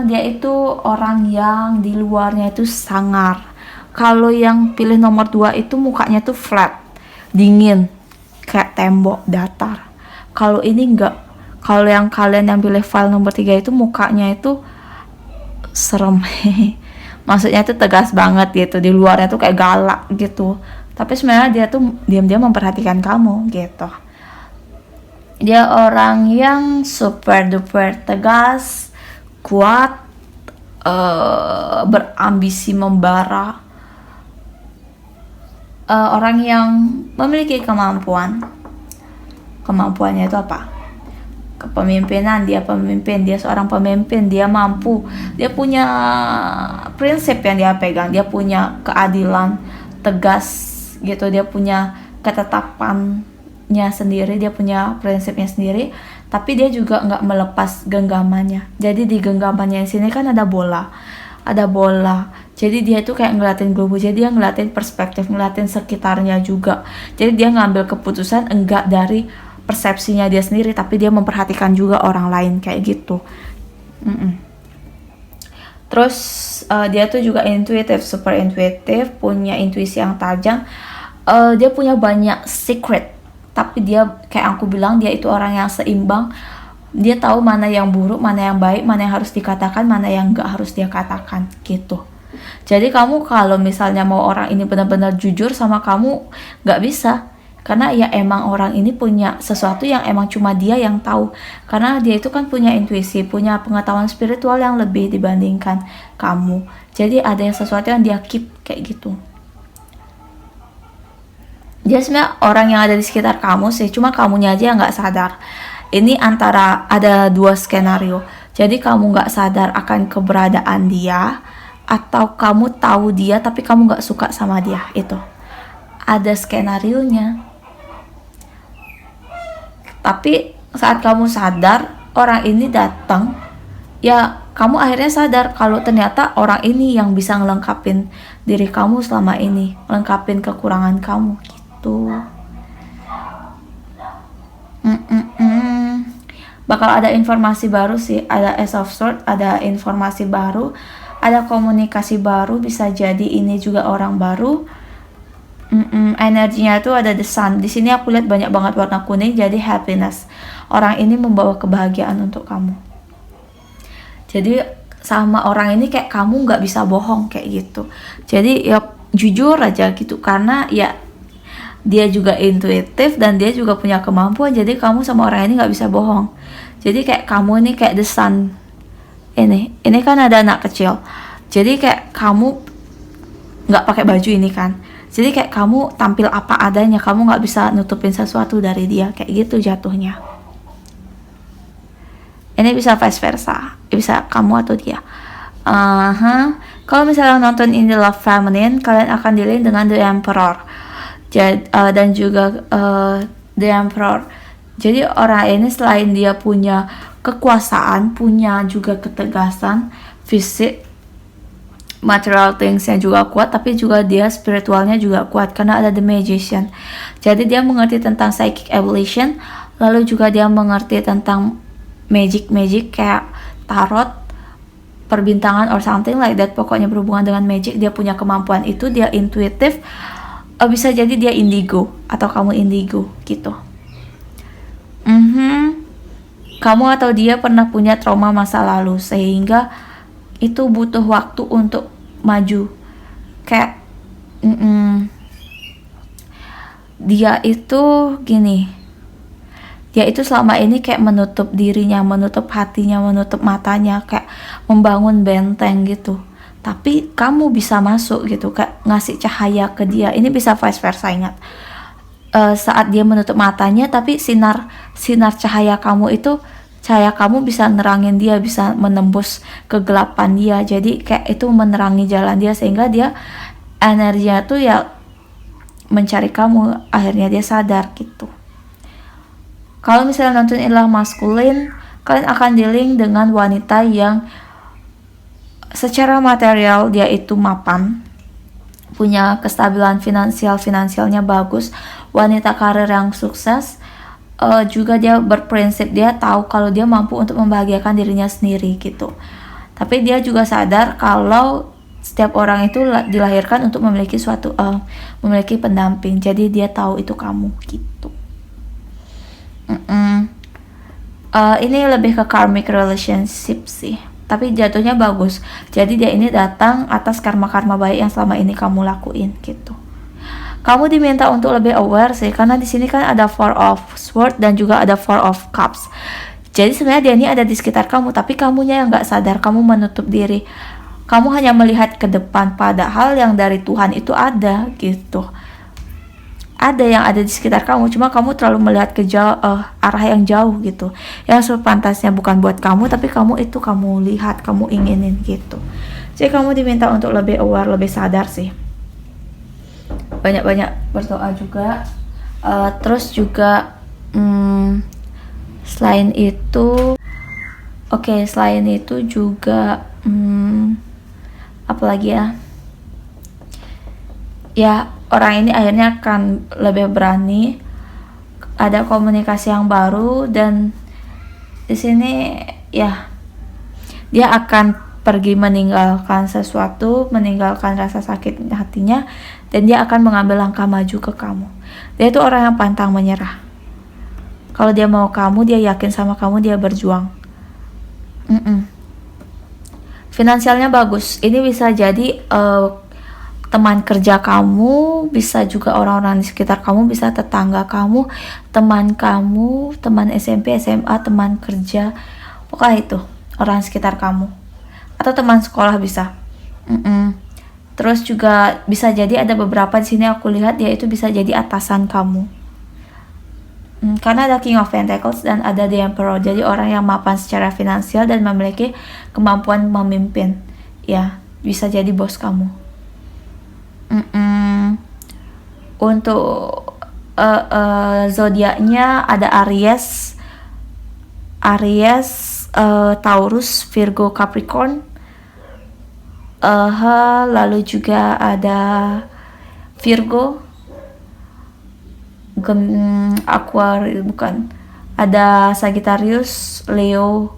Dia itu orang yang di luarnya itu sangar. Kalau yang pilih nomor 2 itu mukanya tuh flat, dingin, kayak tembok datar. Kalau ini enggak. Kalau yang kalian yang pilih file nomor 3 itu mukanya itu serem. Maksudnya itu tegas banget gitu, di luarnya tuh kayak galak gitu. Tapi sebenarnya dia tuh diam-diam memperhatikan kamu gitu. Dia orang yang super duper tegas, kuat, berambisi membara, orang yang memiliki kemampuannya itu apa? Kepemimpinan. Dia pemimpin, dia seorang pemimpin, dia mampu, dia punya prinsip yang dia pegang, dia punya keadilan, tegas gitu, dia punya ketetapannya sendiri, dia punya prinsipnya sendiri, tapi dia juga nggak melepas genggamannya. Jadi di genggamannya di sini kan ada bola, jadi dia itu kayak ngeliatin globus, jadi dia ngeliatin perspektif, ngeliatin sekitarnya juga. Jadi dia ngambil keputusan enggak dari persepsinya dia sendiri, tapi dia memperhatikan juga orang lain kayak gitu. Terus dia tuh juga intuitif, super intuitif, punya intuisi yang tajam. Dia punya banyak secret, tapi dia kayak aku bilang, dia itu orang yang seimbang. Dia tahu mana yang buruk, mana yang baik, mana yang harus dikatakan, mana yang nggak harus dia katakan gitu. Jadi kamu kalau misalnya mau orang ini benar-benar jujur sama kamu, nggak bisa. Karena ya emang orang ini punya sesuatu yang emang cuma dia yang tahu. Karena dia itu kan punya intuisi, punya pengetahuan spiritual yang lebih dibandingkan kamu. Jadi ada sesuatu yang dia keep kayak gitu. Dia sebenarnya orang yang ada di sekitar kamu sih, cuma kamunya aja yang nggak sadar. Ini antara ada 2 skenario. Jadi kamu nggak sadar akan keberadaan dia, atau kamu tahu dia tapi kamu nggak suka sama dia. Itu ada skenarionya. Tapi saat kamu sadar orang ini datang, ya kamu akhirnya sadar kalau ternyata orang ini yang bisa ngelengkapin diri kamu selama ini, ngelengkapin kekurangan kamu gitu. Bakal ada informasi baru sih, ada Ace of Swords, ada informasi baru, ada komunikasi baru, bisa jadi ini juga orang baru. Energinya tuh ada the sun. Di sini aku lihat banyak banget warna kuning, jadi happiness. Orang ini membawa kebahagiaan untuk kamu. Jadi sama orang ini kayak kamu nggak bisa bohong kayak gitu. Jadi ya jujur aja gitu, karena ya dia juga intuitif dan dia juga punya kemampuan. Jadi kamu sama orang ini nggak bisa bohong. Jadi kayak kamu ini kayak the sun. Ini kan ada anak kecil. Jadi kayak kamu nggak pakai baju ini kan. Jadi kayak kamu tampil apa adanya, kamu nggak bisa nutupin sesuatu dari dia, kayak gitu jatuhnya. Ini bisa vice versa, bisa kamu atau dia. Kalau misalnya nonton In the Love Feminine, kalian akan dilihat dengan The Emperor. Dan juga The Emperor. Jadi orang ini selain dia punya kekuasaan, punya juga ketegasan fisik, material thingsnya juga kuat, tapi juga dia spiritualnya juga kuat karena ada the magician. Jadi dia mengerti tentang psychic evolution, lalu juga dia mengerti tentang magic kayak tarot, perbintangan or something like that. Pokoknya berhubungan dengan magic, dia punya kemampuan itu, dia intuitif. Bisa jadi dia indigo atau kamu indigo gitu. Kamu atau dia pernah punya trauma masa lalu sehingga itu butuh waktu untuk maju. Kayak dia itu gini, dia itu selama ini kayak menutup dirinya, menutup hatinya, menutup matanya, kayak membangun benteng gitu. Tapi kamu bisa masuk gitu, kayak ngasih cahaya ke dia. Ini bisa vice versa, ingat. Saat dia menutup matanya, tapi sinar cahaya kamu itu, cahaya kamu bisa nerangin dia, bisa menembus kegelapan dia. Jadi kayak itu menerangi jalan dia, sehingga dia energinya tuh ya mencari kamu, akhirnya dia sadar gitu. Kalau misalnya nonton adalah maskulin, kalian akan dealing dengan wanita yang secara material dia itu mapan, punya kestabilan finansialnya bagus, wanita karir yang sukses. Juga dia berprinsip, dia tahu kalau dia mampu untuk membahagiakan dirinya sendiri gitu. Tapi dia juga sadar kalau setiap orang itu dilahirkan untuk memiliki memiliki pendamping. Jadi dia tahu itu kamu gitu. Ini lebih ke karmic relationship sih, tapi jatuhnya bagus. Jadi dia ini datang atas karma-karma baik yang selama ini kamu lakuin gitu. Kamu diminta untuk lebih aware sih, karena di sini kan ada Four of Swords dan juga ada Four of Cups. Jadi sebenarnya dia ini ada di sekitar kamu, tapi kamunya yang nggak sadar, kamu menutup diri. Kamu hanya melihat ke depan, padahal yang dari Tuhan itu ada gitu. Ada yang ada di sekitar kamu, cuma kamu terlalu melihat ke arah yang jauh gitu. Yang sepantasnya bukan buat kamu, tapi kamu lihat, kamu inginin gitu. Jadi kamu diminta untuk lebih aware, lebih sadar sih. Banyak-banyak berdoa juga. Terus juga selain itu juga apalagi ya orang ini akhirnya akan lebih berani, ada komunikasi yang baru, dan di sini ya dia akan pergi meninggalkan sesuatu, meninggalkan rasa sakit hatinya, dan dia akan mengambil langkah maju ke kamu. Dia itu orang yang pantang menyerah. Kalau dia mau kamu, dia yakin sama kamu, dia berjuang. Finansialnya bagus. Ini bisa jadi teman kerja kamu, bisa juga orang-orang di sekitar kamu, bisa tetangga kamu, teman SMP, SMA, teman kerja, pokoknya itu orang sekitar kamu, atau teman sekolah bisa. Terus juga bisa jadi ada beberapa di sini aku lihat dia itu bisa jadi atasan kamu. Karena ada King of Pentacles dan ada The Emperor, jadi orang yang mapan secara finansial dan memiliki kemampuan memimpin. Ya, bisa jadi bos kamu. Untuk zodiaknya ada Aries, Taurus, Virgo, Capricorn. Lalu juga ada Virgo, Aquarius, bukan, ada Sagittarius, Leo,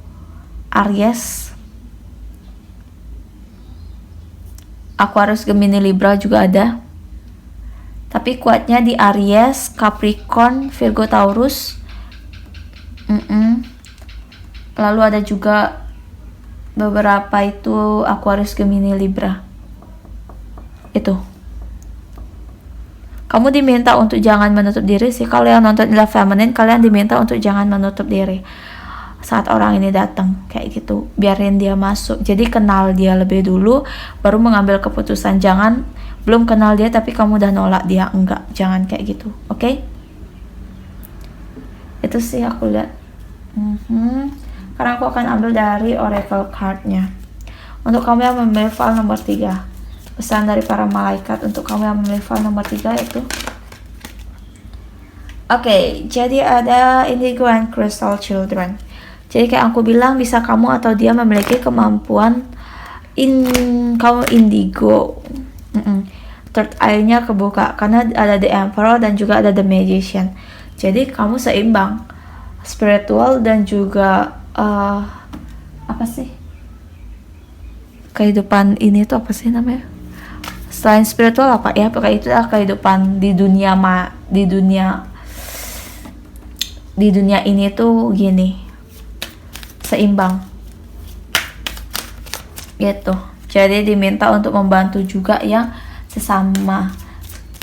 Aries, Aquarius, Gemini, Libra juga ada. Tapi kuatnya di Aries, Capricorn, Virgo, Taurus. Lalu ada juga beberapa itu Aquarius, Gemini, Libra. Itu. Kamu diminta untuk jangan menutup diri sih. Kalau yang nonton Love Feminine, kalian diminta untuk jangan menutup diri saat orang ini datang, kayak gitu. Biarin dia masuk. Jadi kenal dia lebih dulu, baru mengambil keputusan. Jangan belum kenal dia tapi kamu udah nolak dia. Enggak, jangan kayak gitu. Oke? Itu sih aku lihat. Karena aku akan ambil dari Oracle card-nya. Untuk kamu yang memilih file nomor 3, pesan dari para malaikat untuk kamu yang memilih file nomor 3 itu. Oke, jadi ada Indigo and Crystal Children. Jadi kayak aku bilang, bisa kamu atau dia memiliki kemampuan kamu indigo. Third eye-nya kebuka karena ada the emperor dan juga ada the magician. Jadi kamu seimbang, spiritual dan juga apa sih? Kehidupan ini tuh apa sih namanya? Selain spiritual apa ya? Pokoknya itu adalah kehidupan di dunia ini tuh gini, seimbang gitu. Jadi diminta untuk membantu juga yang sesama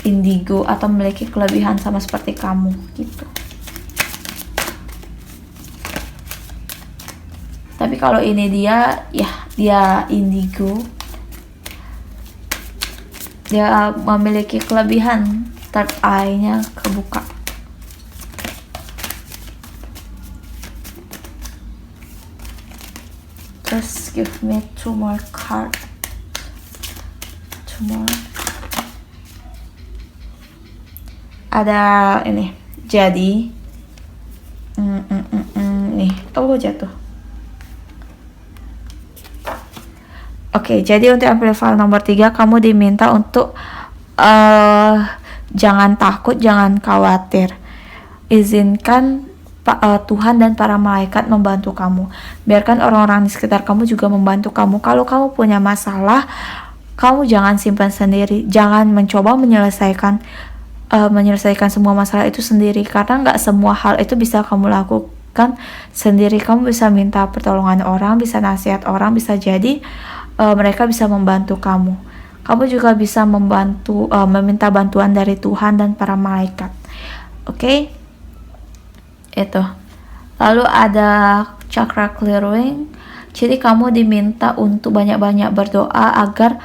indigo atau memiliki kelebihan sama seperti kamu gitu. Tapi kalau ini dia indigo, dia memiliki kelebihan third eye-nya kebuka. Just give me 2 more card. 2 more. Ada ini. Jadi nih, jatuh. Oke, jadi untuk amplifier nomor 3 kamu diminta untuk jangan takut, jangan khawatir. Izinkan Tuhan dan para malaikat membantu kamu. Biarkan orang-orang di sekitar kamu juga membantu kamu. Kalau kamu punya masalah, kamu jangan simpan sendiri. Jangan mencoba menyelesaikan semua masalah itu sendiri, karena nggak semua hal itu bisa kamu lakukan sendiri. Kamu bisa minta pertolongan orang, bisa nasihat orang, bisa jadi mereka bisa membantu kamu. Kamu juga bisa meminta bantuan dari Tuhan dan para malaikat. Oke? Itu. Lalu ada chakra clearing. Jadi kamu diminta untuk banyak-banyak berdoa agar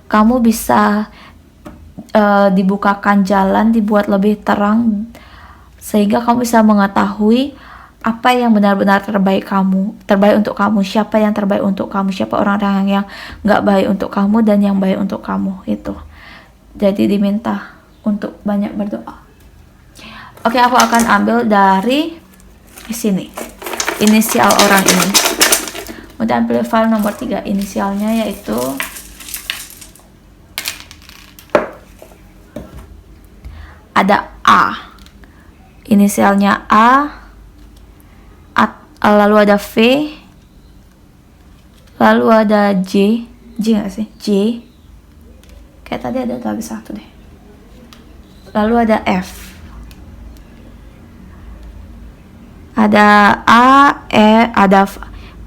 kamu bisa dibukakan jalan, dibuat lebih terang, sehingga kamu bisa mengetahui apa yang benar-benar terbaik untuk kamu, siapa yang terbaik untuk kamu, siapa orang-orang yang nggak baik untuk kamu dan yang baik untuk kamu itu. Jadi diminta untuk banyak berdoa. Oke, aku akan ambil dari sini inisial orang ini. Untuk amplifier nomor 3, inisialnya yaitu ada A. Inisialnya A. Lalu ada V. Lalu ada J. J nggak sih? J. Kayak tadi ada habis satu deh. Lalu ada F. Ada ada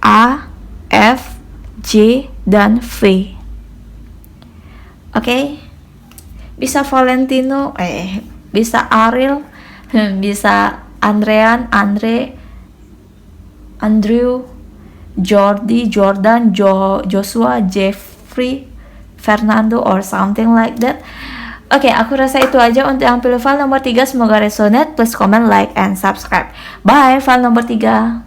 A, F, J, dan V. Oke? Bisa Valentino, bisa Ariel, bisa Andrean, Andrew, Jordi, Jordan, Joshua, Jeffrey, Fernando, or something like that. Oke, aku rasa itu aja untuk amplifier nomor 3. Semoga resonate. Please comment, like, and subscribe. Bye, file nomor 3.